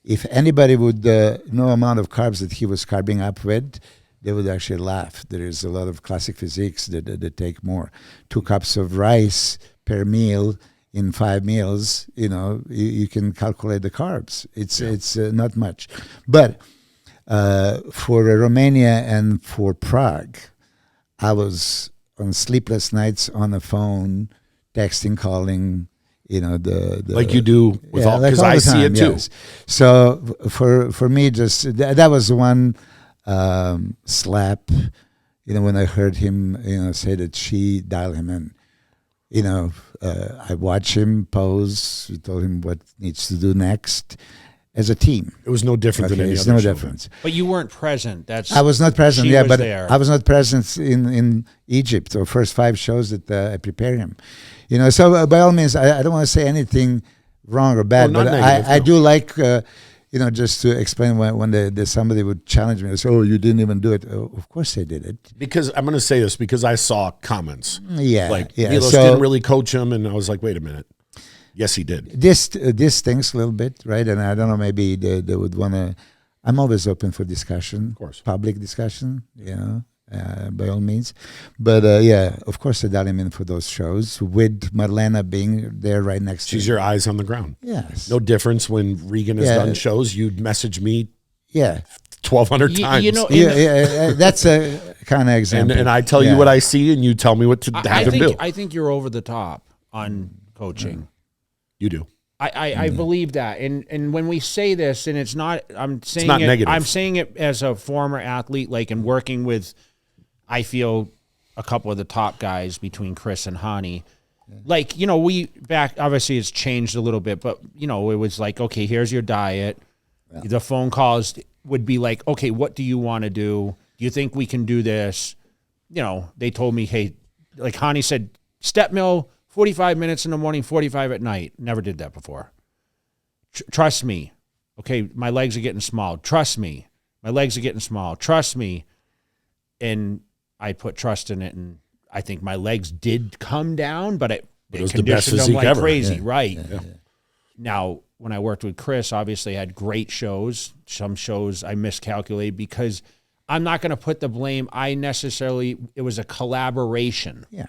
If anybody would know amount of carbs that he was carbing up with, they would actually laugh. There is a lot of classic physiques that take more. 2 cups of rice per meal in 5 meals, you can calculate the carbs. It's not much. But for Romania and for Prague, I was on sleepless nights on the phone, texting, calling, like you do with all, because I see it too. Yes. So for me, just that was one slap. When I heard him, say that she dialed him in. I watch him pose. We told him what needs to do next as a team. It was no different than any It's other no show. difference. But you weren't present. I was not present, she was but there. I was not present in Egypt or first 5 shows that I prepared him. So by all means, I don't want to say anything wrong or bad, not but negative, I no. do like, just to explain when somebody would challenge me and say, oh, you didn't even do it. Oh, of course I did it. Because I'm going to say this because I saw comments. Yeah. Milos So didn't really coach him, and I was like, wait a minute. Yes, he did. this stings a little bit, right? And I don't know, maybe they would want to. I'm always open for discussion, Of course. public discussion, by all means. But of course, I dial him in for those shows with Marlena being there right next to She's him. your eyes on the ground. Yes. No difference when Regan has Yeah. done shows. You'd message me Yeah. 1,200 times. That's a kind of example. and I tell you what I see, and you tell me what to have him do. I think you're over the top on coaching. You do. I believe that, and when we say this, and it's not, I'm saying not it. negative. I'm saying it as a former athlete, like, and working with, I feel, a couple of the top guys between Chris and Hadi. Like, we back, obviously it's changed a little bit, but it was like, okay, here's your diet. Yeah. The phone calls would be like, okay, what do you want to do? Do you think we can do this? They told me, hey, like Hadi said, step mill. 45 minutes in the morning, 45 at night. Never did that before. Trust me. Okay, my legs are getting small. Trust me. My legs are getting small. Trust me. And I put trust in it, and I think my legs did come down, but it was the best conditioned them physique like ever. crazy, Yeah. right? Yeah. Now, when I worked with Chris, obviously I had great shows. Some shows I miscalculated because I'm not going to put the blame. It was a collaboration. Yeah.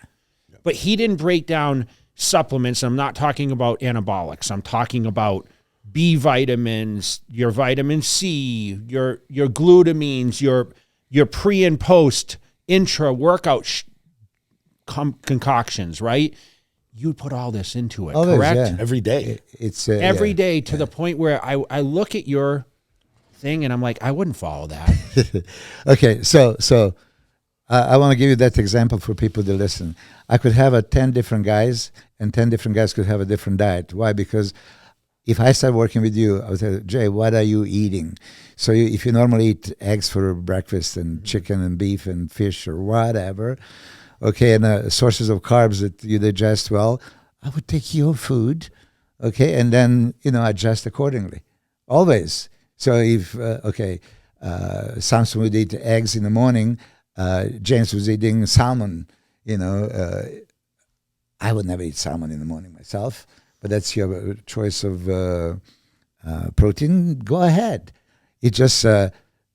But he didn't break down supplements. I'm not talking about anabolics. I'm talking about B vitamins, your vitamin C, your glutamines, your pre and post intra workout concoctions, right? You put all this into it, Always, correct? yeah. Every day. It's Every day to the point where I look at your thing and I'm like, I wouldn't follow that. Okay, so I want to give you that example for people to listen. I could have 10 different guys, and 10 different guys could have a different diet. Why? Because if I start working with you, I would say, Jay, what are you eating? So if you normally eat eggs for breakfast and chicken and beef and fish or whatever, okay, and sources of carbs that you digest well, I would take your food, okay, and then, adjust accordingly. Always. So if, Samson would eat eggs in the morning, James was eating salmon. I would never eat salmon in the morning myself, but that's your choice of protein. Go ahead. It just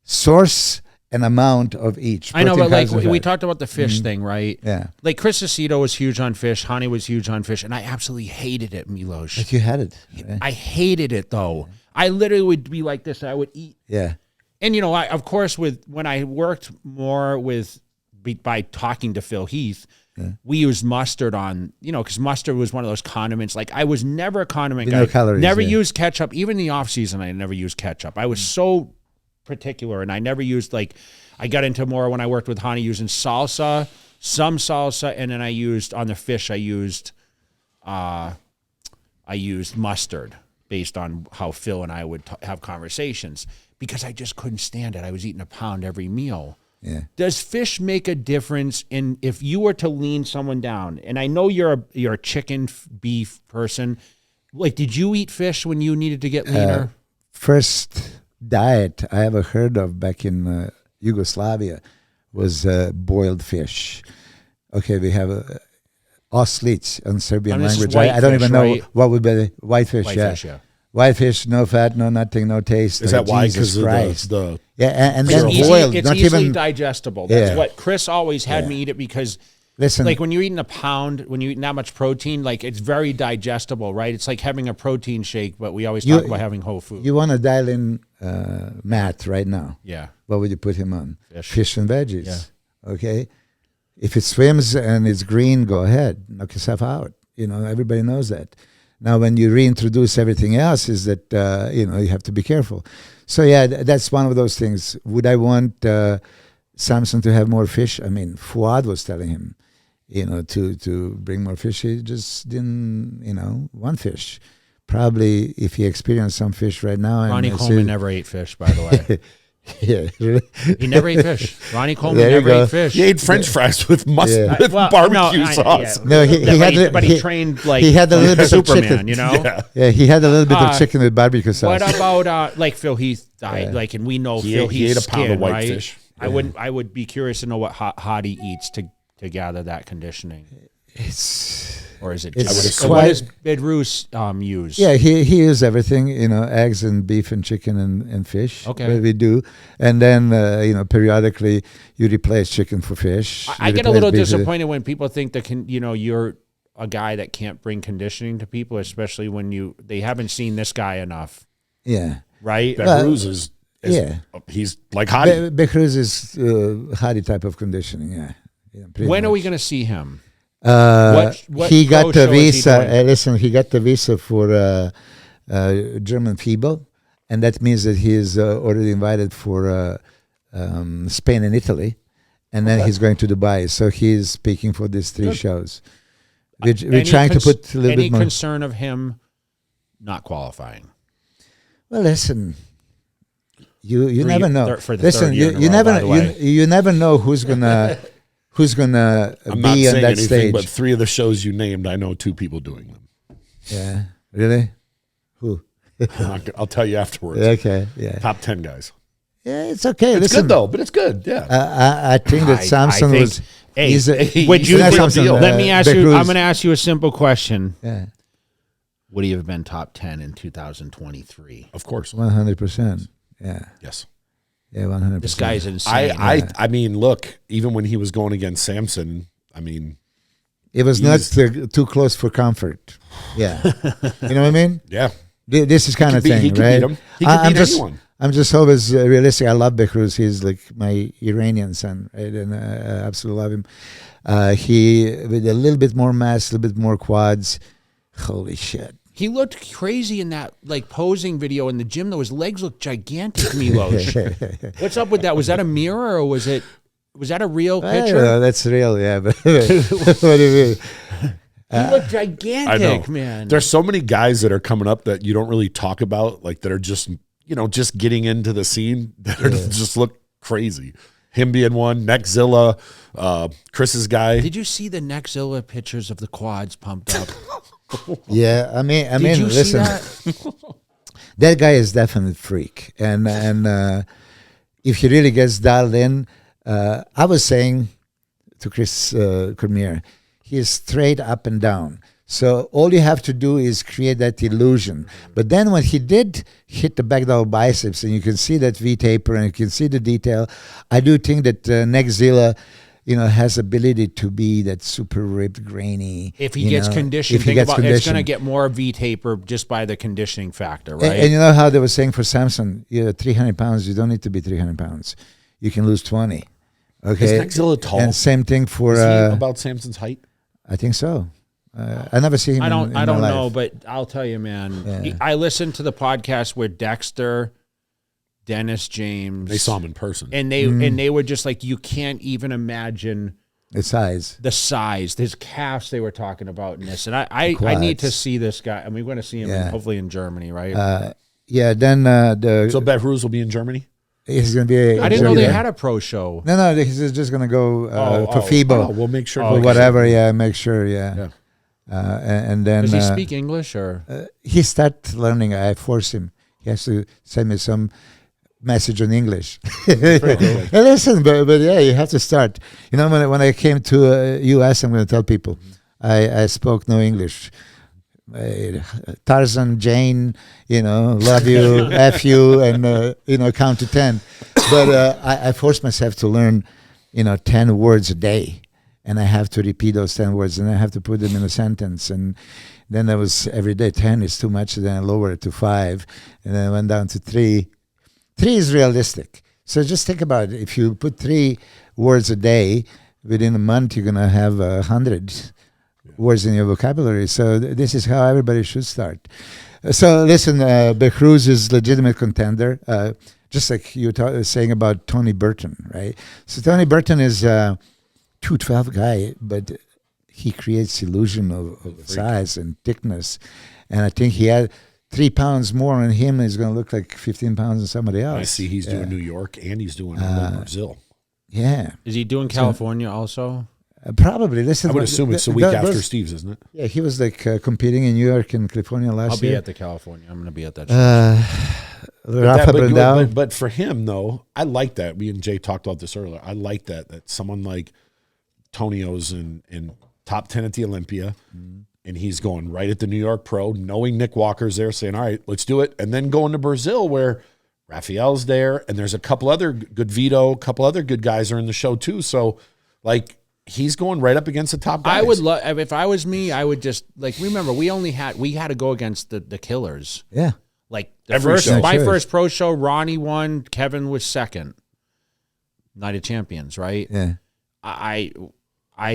source an amount of each. I know, but Protein, like carbs, we and fat. talked about the fish thing, right? Yeah. Like Chris Aceto was huge on fish. Hadi was huge on fish, and I absolutely hated it, Milos. But you had it. Right? I hated it though. I literally would be like this. I would eat. Yeah. And I, of course, when I worked more by talking to Phil Heath, we used mustard on, because mustard was one of those condiments. Like I was never a condiment guy. No calories, never yeah. used ketchup. Even in the off season, I never used ketchup. I was so particular, and I never used I got into more when I worked with Hadi using salsa, some salsa, and then I used on the fish. I used mustard based on how Phil and I would have conversations because I just couldn't stand it. I was eating a pound every meal. Yeah. Does fish make a difference in if you were to lean someone down? And I know you're a chicken beef person. Like, did you eat fish when you needed to get leaner? First diet I ever heard of back in Yugoslavia was boiled fish. Okay, we have oslic in Serbian this is language. white I don't fish, even know right? what would be the white fish. Fish, yeah. White fish, no fat, no nothing, no taste. Is that why? Jesus Because Christ. the Yeah, and It's then boiled, it's not easily even. digestible. That's Yeah. what Chris always had me eat it because, Listen, like, when you're eating a pound, when you're eating that much protein, like, it's very digestible, right? It's like having a protein shake, but we always talk about having whole food. you want to dial in Matt right now. Yeah. What would you put him on? Fish. Fish and veggies. Yeah. Okay. If it swims and it's green, go ahead, knock yourself out. Everybody knows that. Now, when you reintroduce everything else, is that you have to be careful. So yeah, that's one of those things. Would I want Samson to have more fish? I mean, Fuad was telling him, to bring more fish. He just didn't, want fish. Probably if he experienced some fish right now. Ronnie and Coleman never ate fish, by the way. Yeah, really? He never ate fish. Ronnie Coleman There you never go. ate fish. He ate French fries with Yeah. with barbecue sauce. No, he had but he trained like he had a little bit of Superman, chicken. Yeah. Yeah, he had a little bit of chicken with barbecue sauce. What about like Phil Heath died? Like, and we know Phil he Heath's ate a pound skin, of white right? fish. I would be curious to know what Hadi eats to gather that conditioning. Or is it just what does Bedrus use? Yeah, he uses everything, eggs and beef and chicken and fish. Okay. We do. And then, periodically you replace chicken for fish. I get a little disappointed when people think that you're a guy that can't bring conditioning to people, especially when they haven't seen this guy enough. Yeah. Right? Bedrus is he's like Hadi. Becruz is Hadi type of conditioning, yeah. When are we going to see him? What he got the show is he visa. doing? Listen, he got the visa for German FIBO, and that means that he is already invited for Spain and Italy, and then he's going to Dubai. So he's speaking for these 3 shows. We're trying to put a little bit more. Any concern of him not qualifying? Well, listen, you never know. For the Listen, third year in a you row, never by the way. you never know who's gonna I'm not be on saying that anything, stage. but 3 of the shows you named, I know 2 people doing them. Yeah, really? Who? I'll tell you afterwards. Okay, yeah. Top 10 guys. Yeah, it's okay. It's Listen, good though, but it's good. Yeah. I think that Samson think- was. Hey, he's a, would you not think- Samson, let me ask you. Becruz. I'm going to ask you a simple question. Yeah, Would he have been top 10 in 2023? Of course. 100%. Yeah, Yes. yeah, 100%. This guy's insane. I mean, look, even when he was going against Samson, I mean, It was not too close for comfort. Yeah, you know what I mean. yeah. This is kind of thing, he could right? beat him. He could beat anyone. I'm just always realistic. I love Becruz. He's like my Iranian son, right? And I absolutely love him. He with a little bit more mass, a little bit more quads. Holy shit! He looked crazy in that like posing video in the gym, though. His legs looked gigantic, Milos. What's up with that? Was that a mirror or was that a real I don't picture? know, that's real, yeah. But what do you mean? He looked gigantic, I know. man. There's so many guys that are coming up that you don't really talk about, like that are just just getting into the scene that are just look crazy. Him being one, Neckzilla, Chris's guy. Did you see the Neckzilla pictures of the quads pumped up? Yeah, I mean, Did you listen, see that? that guy is definitely a freak, and if he really gets dialed in, I was saying to Chris Cormier, he is straight up and down. So all you have to do is create that illusion. But then when he did hit the back double biceps, and you can see that V taper, and you can see the detail, I do think that Neckzilla, has ability to be that super ripped, grainy. If he gets conditioned, if he think gets about it's going to conditioned. get more V taper just by the conditioning factor, right? And you know how they were saying for Samson, 300 pounds, you don't need to be 300 pounds. You can lose 20. Okay. Is Neckzilla tall? And same thing for, Is he about Samson's height? I think so. I never see him. I don't in my know, life. but I'll tell you, man. Yeah. I listened to the podcast where Dexter, Dennis James, They saw him in person. and they were just like, you can't even imagine The size. the size. His calves they were talking about in this, and I need to see this guy. And we're going to see him hopefully in Germany, right? Yeah. Then So Behruz will be in Germany? he's going to be. I didn't know they had a pro show. No. He's just going to go for FIBO. Oh, we'll make sure. or whatever. Yeah. Make sure. Yeah. And then Does he speak English or? he start learning. I force him. He has to send me some message in English. Hey, listen, but yeah, you have to start. When I came to U.S., I'm going to tell people I spoke no English. Tarzan, Jane, love you, F you, and count to 10. But I forced myself to learn, 10 words a day. And I have to repeat those 10 words, and I have to put them in a sentence. And then I was every day, 10 is too much. Then I lowered it to 5, and then I went down to 3. 3 is realistic. So just think about it. If you put 3 words a day, within a month, you're going to have 100 words in your vocabulary. So this is how everybody should start. So listen, Becruz is legitimate contender, just like you were saying about Tony Burton, right? So Tony Burton is 212 guy, but he creates illusion of size and thickness. And I think he had 3 pounds more on him, and he's going to look like 15 pounds on somebody else. I see he's doing New York, and he's doing Brazil. Yeah. Is he doing California also? Probably. Listen, I would assume it's the week after Steve's, isn't it? Yeah, he was like competing in New York and California last year. I'll be at the California. I'm going to be at that show. But for him, though, I like that. Me and Jay talked about this earlier. I like that someone like Tonio's in top 10 at the Olympia, and he's going right at the New York Pro, knowing Nick Walker's there, saying, all right, let's do it. And then going to Brazil where Rafael's there, and there's a couple other good Vito, a couple other good guys are in the show too. So, like, he's going right up against the top guys. I would love, if I was me, I would just, like, remember, we had to go against the killers. Yeah. Like, my first pro show, Ronnie won, Kevin was second. Night of Champions, right? Yeah. I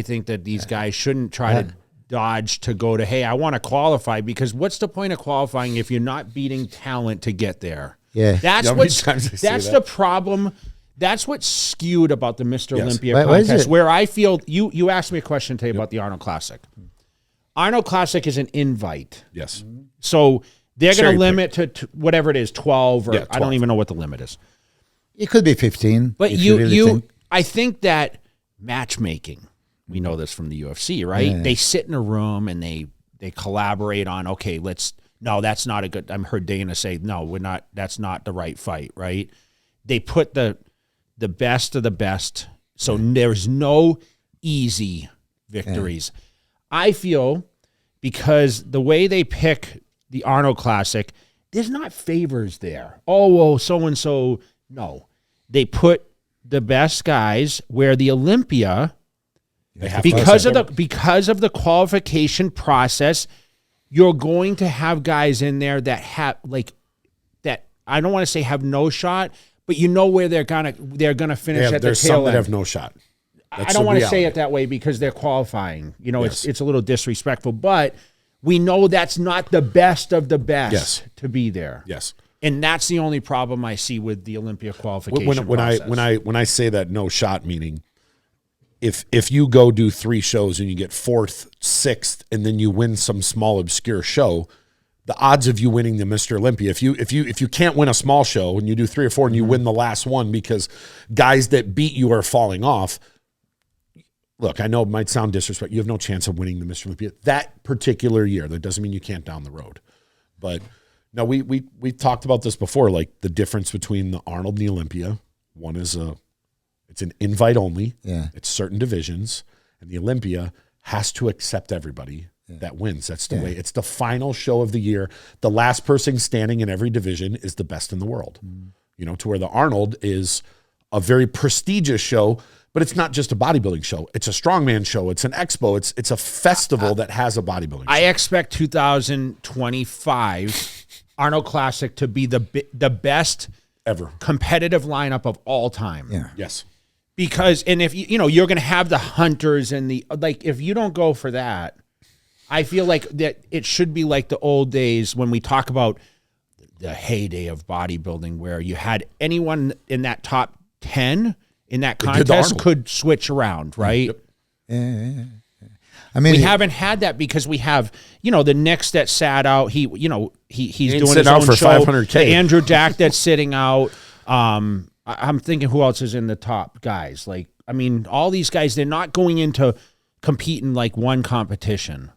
think that these guys shouldn't try to dodge to go to, hey, I want to qualify, because what's the point of qualifying if you're not beating talent to get there? Yeah. That's the problem. That's what's skewed about the Mr. Olympia contest, where I feel, you asked me a question today about the Arnold Classic. Arnold Classic is an invite. Yes. So they're going to limit to whatever it is, 12, or 12. I don't even know what the limit is. It could be 15. But I think that matchmaking, we know this from the UFC, right? Yeah. They sit in a room and they collaborate on, okay, that's not a good, I've heard Dana say, no, that's not the right fight, right? They put the best of the best, so there's no easy victories. Yeah. I feel, because the way they pick the Arnold Classic, there's not favors there. Oh, well, so-and-so, no. They put the best guys where the Olympia, because of the qualification process, you're going to have guys in there that have, like, that, I don't want to say have no shot, but you know where they're gonna finish at the tail end. There's some that have no shot. I don't want to say it that way because they're qualifying. You know, it's a little disrespectful, but we know that's not the best of the best to be there. Yes. And that's the only problem I see with the Olympia qualification process. When I say that no shot, meaning if you go do 3 shows and you get 4th, 6th, and then you win some small obscure show, the odds of you winning the Mr. Olympia, if you can't win a small show and you do 3 or 4 and you win the last one because guys that beat you are falling off, look, I know it might sound disrespectful. You have no chance of winning the Mr. Olympia that particular year. That doesn't mean you can't down the road. But no, we talked about this before, like the difference between the Arnold and the Olympia. One is it's an invite only. Yeah. It's certain divisions, and the Olympia has to accept everybody that wins. That's the way. It's the final show of the year. The last person standing in every division is the best in the world. You know, to where the Arnold is a very prestigious show, but it's not just a bodybuilding show. It's a strongman show. It's an expo. It's a festival that has a bodybuilding show. I expect 2025 Arnold Classic to be the best ever competitive lineup of all time. Yeah. Yes. Because, and if you're going to have the hunters and if you don't go for that, I feel like that it should be like the old days when we talk about the heyday of bodybuilding, where you had anyone in that top 10 in that contest could switch around, right? Yep. Yeah. I mean, we haven't had that because we have, the Knicks that sat out. He's doing his out own for show. $500K. The Andrew Jack that's sitting out. I'm thinking who else is in the top guys. Like, I mean, all these guys, they're not going into competing like one competition.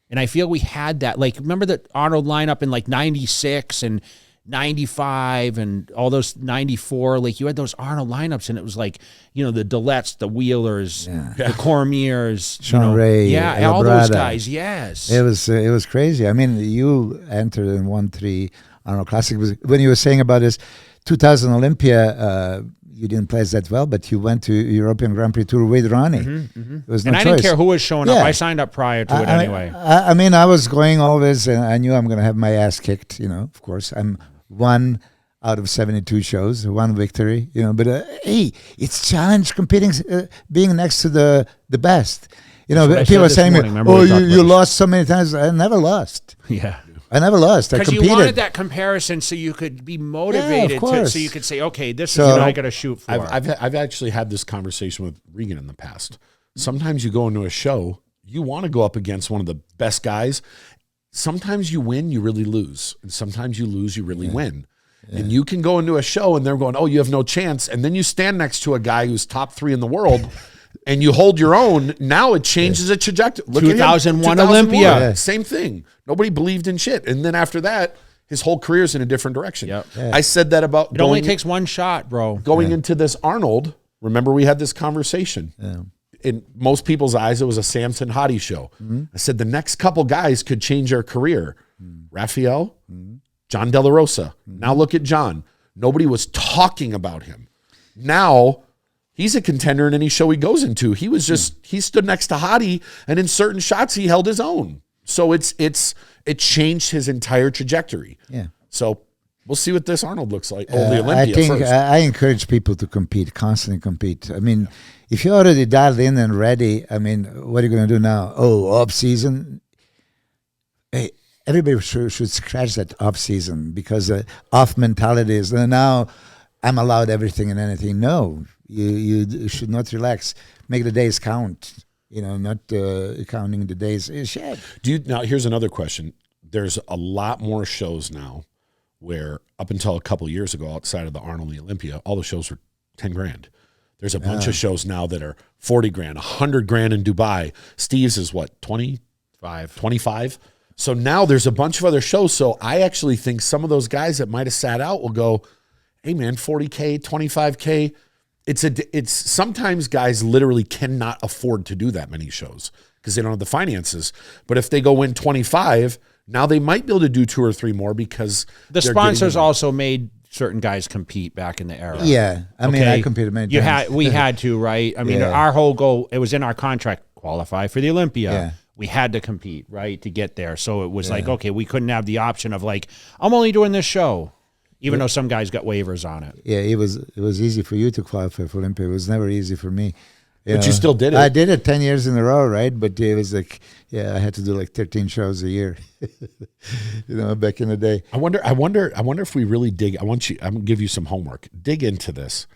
And I feel we had that. Like, remember the Arnold lineup in like 96 and 95 and all those 94? Like, you had those Arnold lineups, and it was like, the Dillettes, the Wheelers, the Cormiers, Sean Ray, all those guys. Yes, it was crazy. I mean, you entered in 1-3 Arnold Classic. When you were saying about this 2000 Olympia, you didn't place that well, but you went to European Grand Prix Tour with Ronnie. It was no I choice. didn't care who was showing up. I signed up prior to it anyway. I mean, I was going always, and I knew I'm going to have my ass kicked. Of course, I'm 1 out of 72 shows, 1 victory. But hey, it's challenge competing, being next to the best. People are saying, "Oh, you lost so many times." I never lost. Yeah. I never lost. I competed. Because you wanted that comparison so you could be motivated, so you could say, okay, this is what I got to shoot for. I've actually had this conversation with Regan in the past. Sometimes you go into a show, you want to go up against one of the best guys. Sometimes you win, you really lose. And sometimes you lose, you really win. Yeah. And you can go into a show and they're going, oh, you have no chance. And then you stand next to a guy who's top 3 in the world and you hold your own. Now it changes a trajectory. Look 2001 Olympia. Same thing. Nobody believed in shit. And then after that, his whole career's in a different direction. Yep. Yeah. I said that about it only takes one shot, bro. Going into this Arnold, remember we had this conversation. Yeah. In most people's eyes, it was a Samson Hadi show. Mm-hmm. I said the next couple guys could change their career. Raphael, John De La Rosa. Now look at John. Nobody was talking about him. Now he's a contender in any show he goes into. He was just he stood next to Hadi, and in certain shots he held his own. So it changed his entire trajectory. Yeah. So we'll see what this Arnold looks like. The Olympia I think first. I encourage people to compete, constantly compete. I mean, if you're already dialed in and ready, I mean, what are you going to do now? Oh, off season. Hey, everybody should scratch that off season because off mentality is now I'm allowed everything and anything. No, you should not relax. Make the days count. You know, not counting the days. Shit. Now, here's another question. There's a lot more shows now where up until a couple years ago, outside of the Arnold and the Olympia, all the shows were 10 grand. There's a bunch of shows now that are 40 grand, 100 grand in Dubai. Steve's is what, 25? So now there's a bunch of other shows. So I actually think some of those guys that might have sat out will go, hey man, 40K, 25K. It's sometimes guys literally cannot afford to do that many shows because they don't have the finances. But if they go win 25, now they might be able to do 2 or 3 more because the sponsors also made certain guys compete back in the era. Yeah. I mean, I competed many times. We had to, right? I mean, our whole goal, it was in our contract, qualify for the Olympia. Yeah. We had to compete, right, to get there. So it was like, okay, we couldn't have the option of like, I'm only doing this show, even though some guys got waivers on it. Yeah, it was easy for you to qualify for Olympia. It was never easy for me. But you still did it. I did it 10 years in a row, right? But it was like, I had to do like 13 shows a year, back in the day. I wonder if we really dig. I'm going to give you some homework. Dig into this.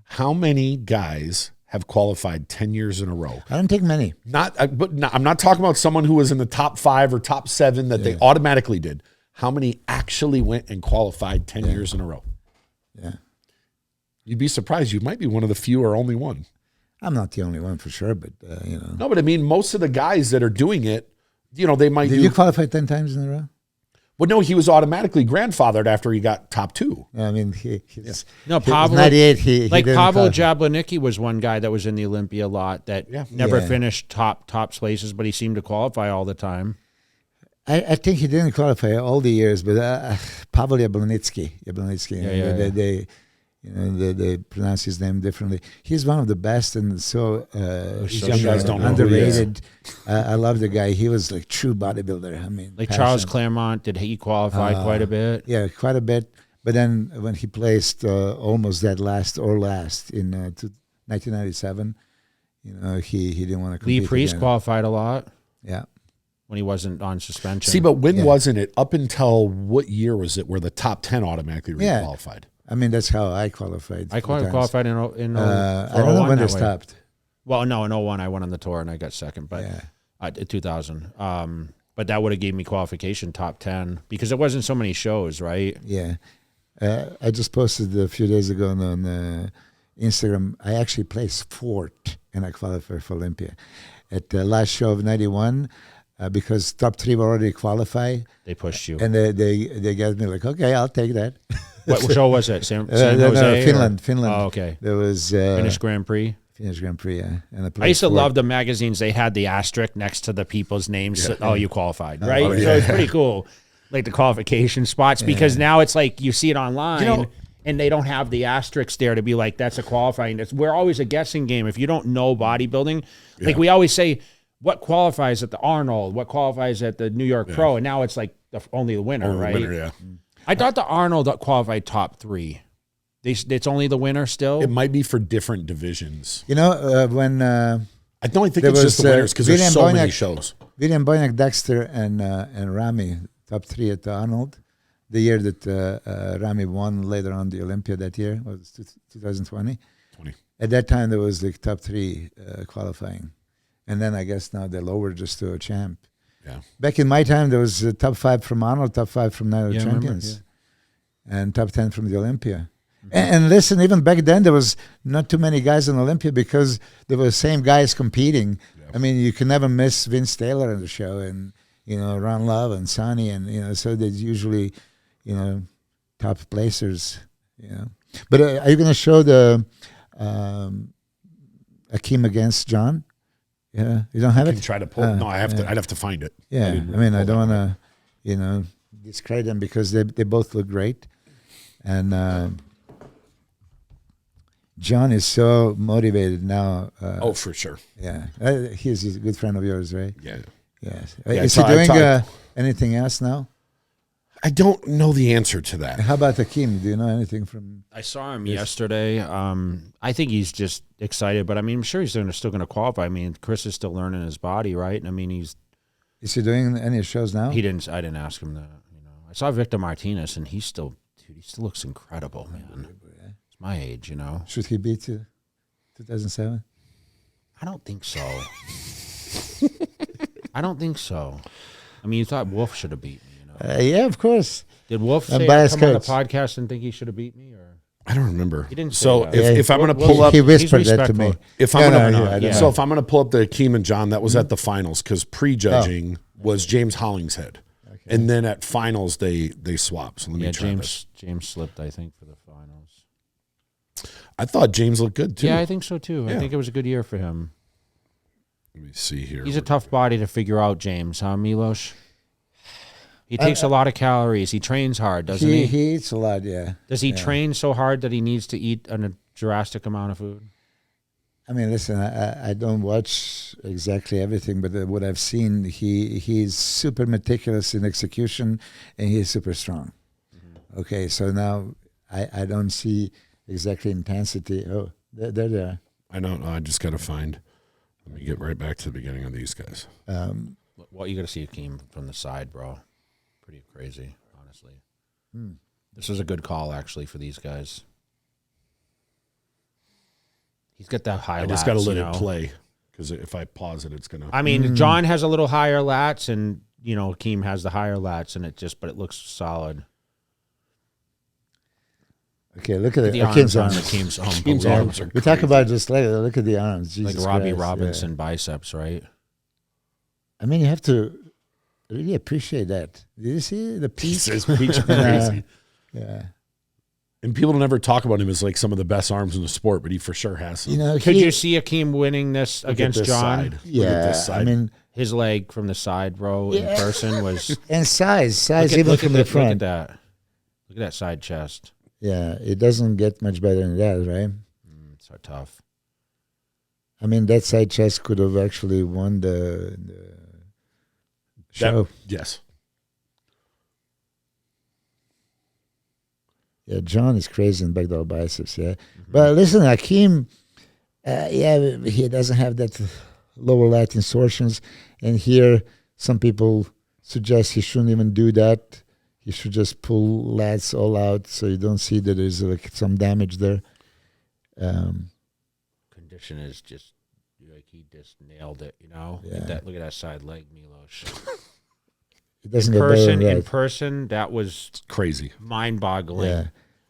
How many guys have qualified 10 years in a row? I don't think many. I'm not talking about someone who was in the top 5 or top 7 that they automatically did. How many actually went and qualified 10 years in a row? Yeah. You'd be surprised. You might be one of the few or only one. I'm not the only one for sure, but, No, but I mean, most of the guys that are doing it, they might Did you qualify 10 times in a row? Well, no, he was automatically grandfathered after he got top 2. I mean, Pablo, 98, he Pablo Jablanicki was one guy that was in the Olympia a lot that never finished top places, but he seemed to qualify all the time. I think he didn't qualify all the years, but Pavel Jablonitsky, they pronounce his name differently. He's one of the best, and so these young guys don't know underrated. I love the guy. He was like true bodybuilder. I mean, like passion. Charles Claremont, did he qualify quite a bit? Yeah, quite a bit. But then when he placed almost that last in 1997, he didn't want to compete. Lee Priest again. Qualified a lot. Yeah. When he wasn't on suspension. See, but when wasn't it? Up until what year was it where the top 10 automatically requalified? I mean, that's how I qualified. I qualified in I don't know when they stopped. Well, no, in 01 I went on the tour and I got second, but in 2000. But that would have gave me qualification top 10 because there wasn't so many shows, right? Yeah. I just posted a few days ago on Instagram. I actually placed 4th and I qualified for Olympia. At the last show of 91, because top 3 were already qualified. They pushed you. And they got me like, okay, I'll take that. What show was it? San Jose? Finland. Oh, okay. There was Finnish Grand Prix. Finnish Grand Prix, yeah. And I used to love the magazines. They had the asterisk next to the people's names. You qualified, right? So it's pretty cool, like the qualification spots, because now it's like you see it online. And they don't have the asterisks there to be like, that's a qualifying. We're always a guessing game. If you don't know bodybuilding, like we always say, what qualifies at the Arnold? What qualifies at the New York Pro? And now it's like only the winner, right? The winner, yeah. I thought the Arnold qualified top 3. It's only the winner still? It might be for different divisions. When... I don't think it's just the winners because there's so many shows. William Boynak, Dexter, and Rami, top 3 at the Arnold. The year that Rami won later on the Olympia that year was 2020. At that time, there was the top 3 qualifying. And then I guess now they lowered just to a champ. Yeah. Back in my time, there was top 5 from Arnold, top 5 from Night of Yeah, I remember, Champions, and top 10 from the Olympia. And listen, even back then, there was not too many guys on Olympia because there were the same guys competing. Yeah. I mean, you can never miss Vince Taylor on the show, and Ron Love and Sonny, and so there's usually top placers. But are you going to show the Akeem against John? Yeah, you don't have I it. can try to pull. No, I have to. I'd have to find it. Yeah, I don't want to, discredit them because they both look great, and John is so motivated now. Oh, for sure. Yeah, he's a good friend of yours, right? Yeah. Yes. Yeah, Is he doing anything else now? I don't know the answer to that. How about Akeem? Do you know anything from? I saw him yesterday. I think he's just excited, but I mean, I'm sure he's still going to qualify. I mean, Chris is still learning his body, right? I mean, Is he doing any shows now? I didn't ask him that. I saw Victor Martinez, and he still looks incredible, man. It's my age, Should he beat 2007? I don't think so. I don't think so. I mean, you thought Wolf should have beat me, Yeah, of course. Did Wolf say biased come on the coach. podcast and think he should have beat me, or I don't remember. he didn't say So that. if I'm going to pull up, he whispered he's that to me. respectful. if I'm No, gonna, I don't so know. if I'm going to pull up the Akeem and John, that was at the finals because pre-judging was James Hollingshead, and then at finals they swap. So let me try this. James slipped, I think, for the finals. I thought James looked good too. Yeah, I think so too. Yeah. I think it was a good year for him. Let me see here. He's a tough body to figure out, James, huh, Milos? He takes a lot of calories. He trains hard, doesn't he? He eats a lot, yeah. Does he train so hard that he needs to eat a drastic amount of food? I mean, listen, I don't watch exactly everything, but what I've seen, he's super meticulous in execution, and he's super strong. Mm-hmm. Okay, so now I don't see exactly intensity. Oh, there they are. I don't know. I just got to find. Let me get right back to the beginning of these guys. Well, you got to see Akeem from the side, bro. Pretty crazy, honestly. This was a good call, actually, for these guys. He's got that high. I just got to let it play because if I pause it, it's gonna. I mean, John has a little higher lats, and Akeem has the higher lats, and but it looks solid. Okay, look at The Akeem's arms on arms. Akeem's Akeem's arms are We talk about it just later. Look at the arms. Jesus like Robbie Christ, Robinson biceps, right? yeah. I mean, you have to really appreciate that. Did you see the piece? His peach are crazy. Yeah. And people don't ever talk about him as like some of the best arms in the sport, but he for sure has some. Could you see Akeem winning this Look at against this John? side. Look at Yeah, this side. I mean, His leg from the side, bro, in person was. and size even look from at the Look at front. that. Look at that side chest. Yeah, it doesn't get much better than that, right? So tough. I mean, that side chest could have actually won the show. Yes. Yeah, John is crazy in backdoor biceps, yeah. But listen, Akeem, he doesn't have that lower lat insertions. And here, some people suggest he shouldn't even do that. He should just pull lats all out so you don't see that there's like some damage there. Condition is just like he just nailed it, Yeah. Look at that side leg, Milos. It doesn't get better than In that. person, that was Crazy. mind-boggling. Yeah.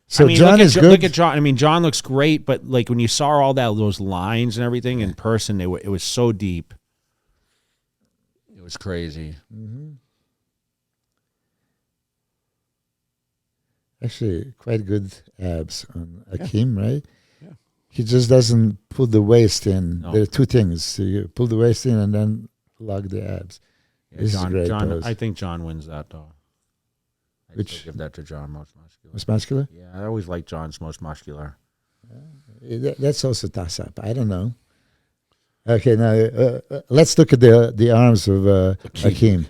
So I mean, John is good. Look at John. I mean, John looks great, but like when you saw all those lines and everything in person, it was so deep. It was crazy. Mm-hmm. Actually, quite good abs on Akeem, right? Yeah. He just doesn't put the waist in. No. There are two things. So you pull the waist in and then lock the abs. Yeah, This is great pose. I think John wins that, though. I'd Which- still give that to John, most muscular. Most muscular? Yeah, I always like John's most muscular. That's also toss-up. I don't know. Okay, now let's look at the arms of Akeem.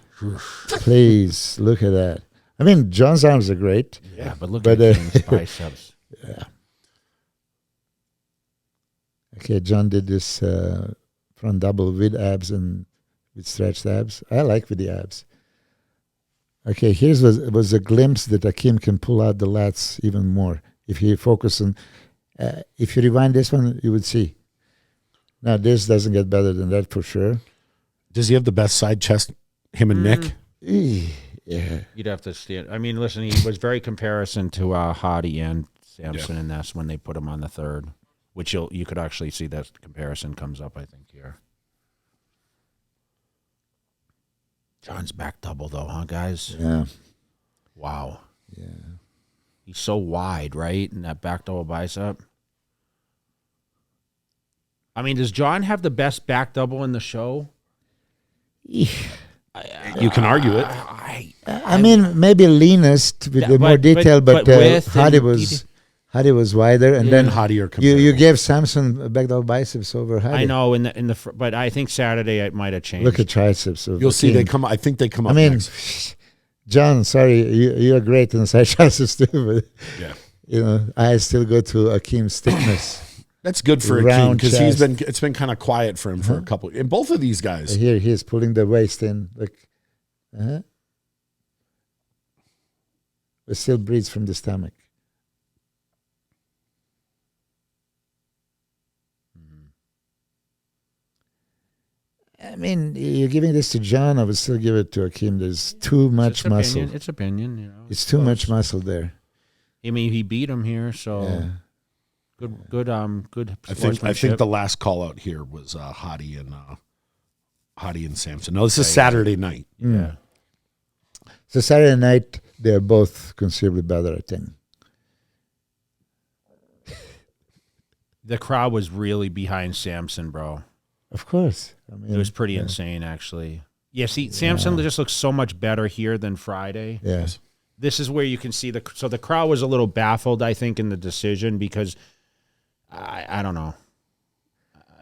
Please, look at that. I mean, John's arms are great. Yeah, but look But, at Akeem's biceps. Yeah. Okay, John did this front double with abs and with stretched abs. I like with the abs. Okay, here's was a glimpse that Akeem can pull out the lats even more. If you focus on, if you rewind this one, you would see. Now, this doesn't get better than that for sure. Does he have the best side chest, him and Nick? Yeah. You'd have to stand. I mean, listen, he was very comparison to Hadi and Samson, and that's when they put him on the third, which you could actually see that comparison comes up, I think, here. John's back double, though, huh, guys? Yeah. Wow. Yeah. He's so wide, right? In that back double bicep. I mean, does John have the best back double in the show? You can argue it. I mean, maybe leanest with the more detail, but Hadi was wider, and then Hadi are you gave Samson back double biceps over Hadi. I know, but I think Saturday it might have changed. Look at triceps. You'll see they come. I think they come up. I mean, next. John, sorry, you're great in the side triceps too, but yeah, I still go to Akeem's thickness. That's good for Akeem because it's been kind of quiet for him for a couple. And both of these guys. Here he is pulling the waist in, like, it still breathes from the stomach. I mean, you're giving this to John. I would still give it to Akeem. There's too much muscle. It's opinion, It's too much muscle there. I mean, he beat him here, so. Yeah. Good. I think the last call out here was Hadi and Samson. No, this is Saturday night. Yeah. So Saturday night, they're both considerably better, I think. The crowd was really behind Samson, bro. Of course. I mean, it was pretty insane, actually. Yeah, see, Samson just looks so much better here than Friday. Yes. This is where you can see the crowd was a little baffled, I think, in the decision because I don't know.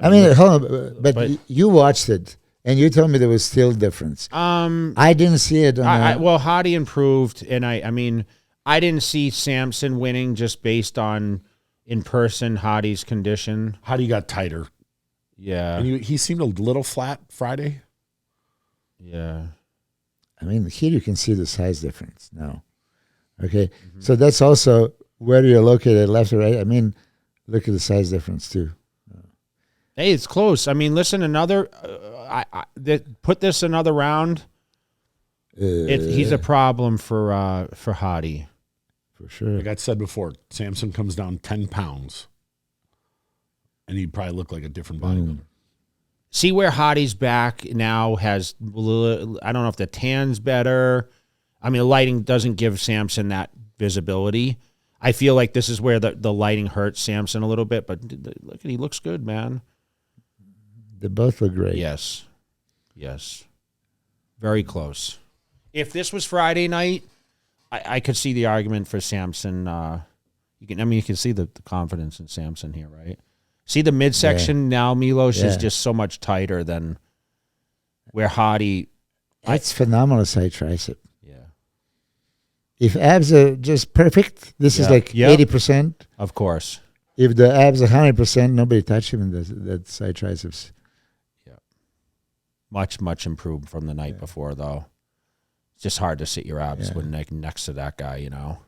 I mean, hold on, but you watched it and you told me there was still difference. I didn't see it. Well, Hadi improved, and I mean, I didn't see Samson winning just based on in person Hadi's condition. Hadi got tighter. Yeah, and he seemed a little flat Friday. Yeah, I mean, here you can see the size difference now. Okay, so that's also where you're located, left or right. I mean, look at the size difference too. Hey, it's close. I mean, listen, another. Put this another round. He's a problem for Hadi. For sure. Like I said before, Samson comes down 10 pounds, and he'd probably look like a different bodybuilder. See where Hadi's back now has. I don't know if the tan's better. I mean, the lighting doesn't give Samson that visibility. I feel like this is where the lighting hurts Samson a little bit, but look, he looks good, man. They both look great. Yes. Very close. If this was Friday night, I could see the argument for Samson. You can see the confidence in Samson here, right? See the midsection now, Milos is just so much tighter than where Hadi. It's phenomenal side tricep. Yeah. If abs are just perfect, this is like 80%. Of course. If the abs are 100%, nobody touched him in that side triceps. Yeah. Much improved from the night before, though. It's just hard to sit your abs when next to that guy, you know.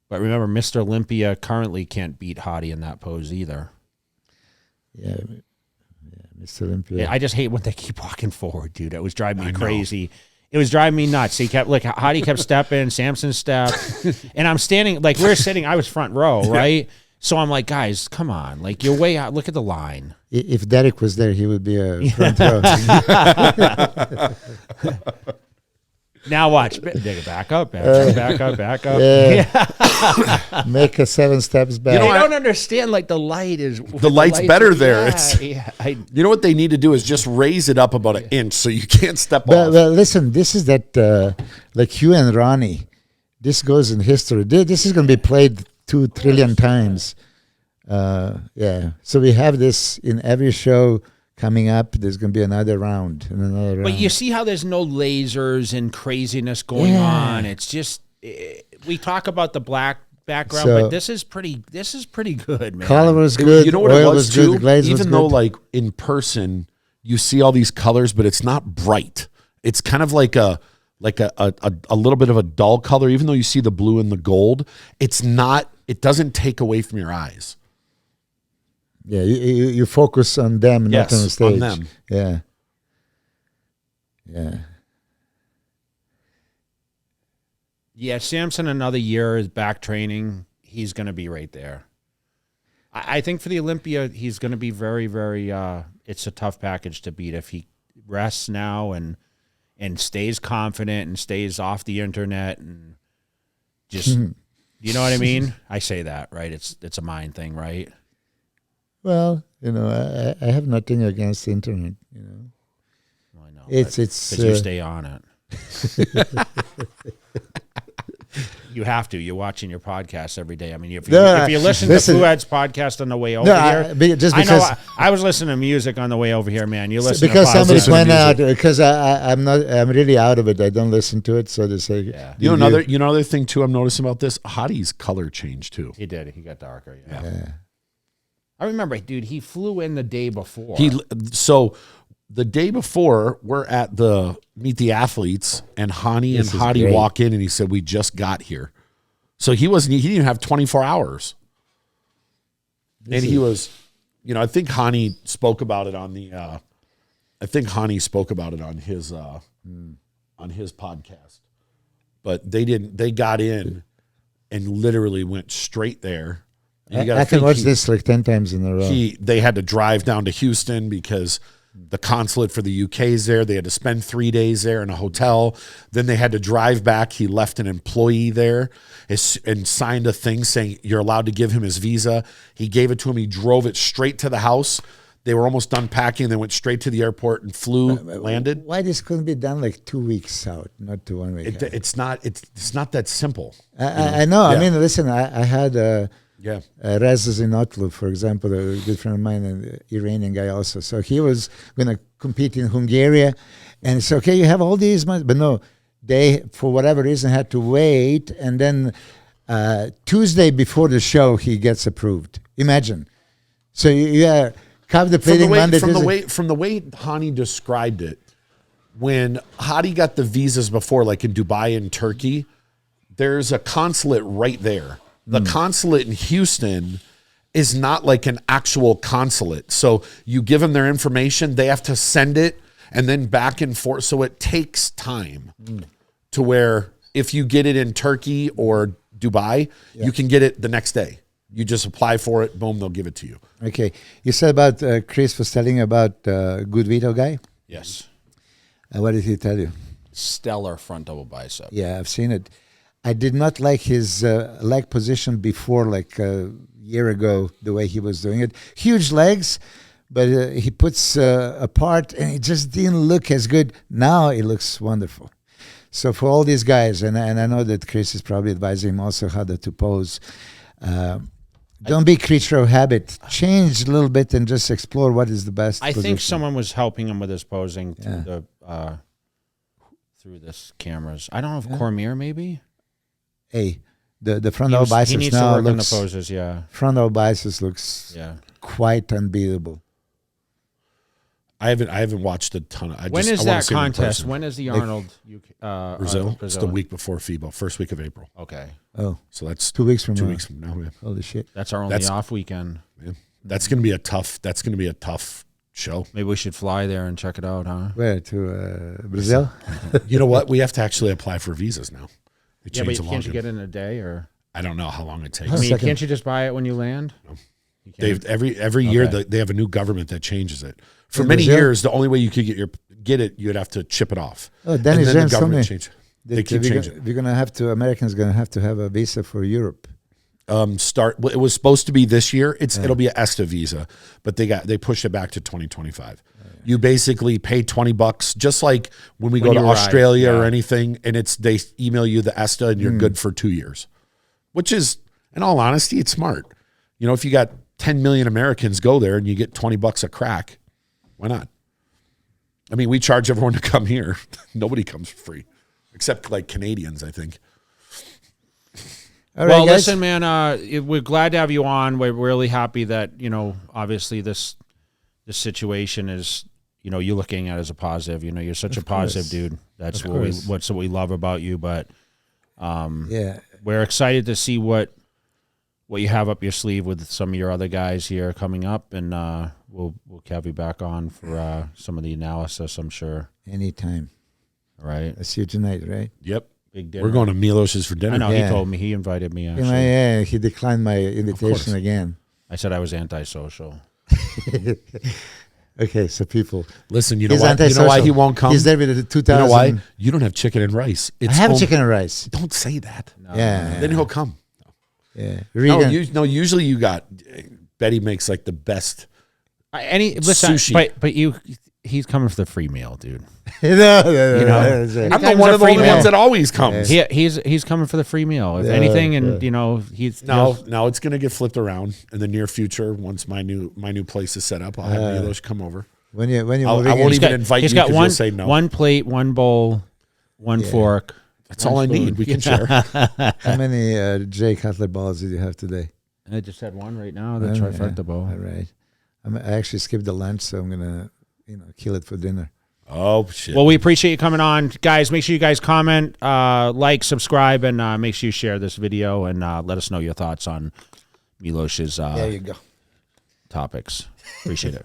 But remember, Mr. Olympia currently can't beat Hadi in that pose either. Yeah, Mr. Olympia. Yeah, I just hate when they keep walking forward, dude. It was driving me crazy. It was driving me nuts. He kept Hadi kept stepping, Samson stepped, and I'm standing like we're sitting. I was front row, right? So I'm like, guys, come on, like you're way out. Look at the line. If Derek was there, he would be a front row. Now watch. Back up. Yeah. Make a 7 steps back. You know, I don't understand. Like the light is the light's better there. You know what they need to do is just raise it up about an inch so you can't step off. Well, listen, this is that like you and Ronnie. This goes in history. This is going to be played 2 trillion times. Yeah. So we have this in every show. Coming up, there's going to be another round and another round. But you see how there's no lasers and craziness going on. It's just we talk about the black background, but this is pretty good, man. Color was good. You know what oil it was good. too? The glaze was Even though good. like in person you see all these colors, but it's not bright. It's kind of like a little bit of a dull color. Even though you see the blue and the gold, it's not. It doesn't take away from your eyes. Yeah, you focus on them, not on the stage. on them. Yeah. Yeah. Yeah, Samson, another year is back training. He's going to be right there. I think for the Olympia, he's going to be very, very. It's a tough package to beat if he rests now and stays confident and stays off the internet and just, you know what I mean? I say that, right? It's a mind thing, right? Well, I have nothing against the internet. Well, I know. It's because you stay on it. You have to. You're watching your podcast every day. I mean, if you listen to Fuad's podcast on the way over here, just because I was listening to music on the way over here, man. You listen because to somebody pointed out because I'm really out of it. I don't listen to it, so to say. Yeah. Another thing too. I'm noticing about this. Hadi's color changed too. He did. He got darker. Yeah. I remember, dude. He flew in the day before. The day before, we're at the Meet the Athletes, and Hadi walk in, and he said, "We just got here." So he didn't even have 24 hours. He was, I think Hadi spoke about it on the, on his podcast, but they got in and literally went straight there. I can watch this like 10 times in a row. They had to drive down to Houston because the consulate for the UK is there. They had to spend 3 days there in a hotel. Then they had to drive back. He left an employee there and signed a thing saying you're allowed to give him his visa. He gave it to him. He drove it straight to the house. They were almost done packing. They went straight to the airport and landed. Why this couldn't be done like 2 weeks out, not to 1 week? It's not that simple. I know. Yeah. I mean, listen, I had Reza Zinotlu, for example, a good friend of mine, an Iranian guy also. So he was going to compete in Hungary, and it's okay. You have all these months, but no, they for whatever reason had to wait, and then Tuesday before the show he gets approved. Imagine. So contemplating Monday. From the way Hadi described it, when Hadi got the visas before, like in Dubai and Turkey, there's a consulate right there. The consulate in Houston is not like an actual consulate. So you give them their information, they have to send it, and then back and forth. So it takes time to where if you get it in Turkey or Dubai, you can get it the next day. You just apply for it, boom, they'll give it to you. Okay. You said about Chris was telling about Good Vito guy? Yes. What did he tell you? Stellar front double bicep. Yeah, I've seen it. I did not like his leg position before, like a year ago, the way he was doing it. Huge legs, but he puts apart, and it just didn't look as good. Now it looks wonderful. So for all these guys, and I know that Chris is probably advising him also how to pose. Don't be creature of habit. Change a little bit and just explore what is the best I position. think someone was helping him with his posing through this cameras. I don't know if Cormier maybe. Hey, the front double biceps he needs now to work looks on the poses. Yeah, front double biceps looks quite unbeatable. I haven't watched a ton. When is that contest? When is the Arnold? Brazil. It's the week before FIBO, first week of April. Okay. Oh, so that's 2 weeks from now. 2 weeks from now. Yeah. Holy shit! That's our only off weekend. Yeah. That's gonna be a tough show. Maybe we should fly there and check it out, huh? Where to Brazil? You know what? We have to actually apply for visas now. Yeah, but can't you get it in a day or? I don't know how long it takes. I mean, can't you just buy it when you land? No. They've every year they have a new government that changes it. For many years, the only way you could get it, you'd have to chip it off. Oh, then the government changed. They keep changing. We're gonna have to. Americans gonna have to have a visa for Europe. It was supposed to be this year. It'll be an ESTA visa, but they pushed it back to 2025. You basically pay $20, just like when we go to Australia or anything, and they email you the ESTA and you're good for 2 years, which is, in all honesty, it's smart. If you got 10 million Americans go there and you get $20 a crack, why not? I mean, we charge everyone to come here. Nobody comes for free, except like Canadians, I think. All right, guys. Listen, man, we're glad to have you on. We're really happy that, obviously this situation is, you're looking at it as a positive. You're such a positive dude. That's what we love about you. But we're excited to see what what you have up your sleeve with some of your other guys here coming up, and we'll have you back on for some of the analysis, I'm sure. Anytime. All right. I see you tonight, right? Yep. Big dinner. We're going to Milos's for dinner. I know, Yeah. he told me. He invited me, actually. Yeah, he declined my invitation again. I said I was antisocial. Okay, so people. Listen, you know He's why? You know why antisocial. he won't come? He's there with the 2000. You know why? You don't have chicken and rice. I have chicken and rice. Don't say that. Yeah. Then he'll come. Yeah. No, Regan, usually you got Betty makes like the best. Listen, Sushi. but he's coming for the free meal, dude. no, You know, I'm the one of the only ones that always comes. He's coming for the free meal. If anything, and you know, he's No, it's gonna get flipped around in the near future. Once my new place is set up, I'll have Milos come over. when you I moving won't in, even invite He's you got because you'll say no. one plate, one bowl, one fork. That's all I need. We can share. how many J Cutler balls did you have today? I just had one right now. The Oh, trifecta yeah. bowl. All right. I actually skipped the lunch, so I'm gonna kill it for dinner. Oh shit. Well, we appreciate you coming on, guys. Make sure you guys comment, like, subscribe, and make sure you share this video and let us know your thoughts on Milos's There you go. topics. Appreciate it.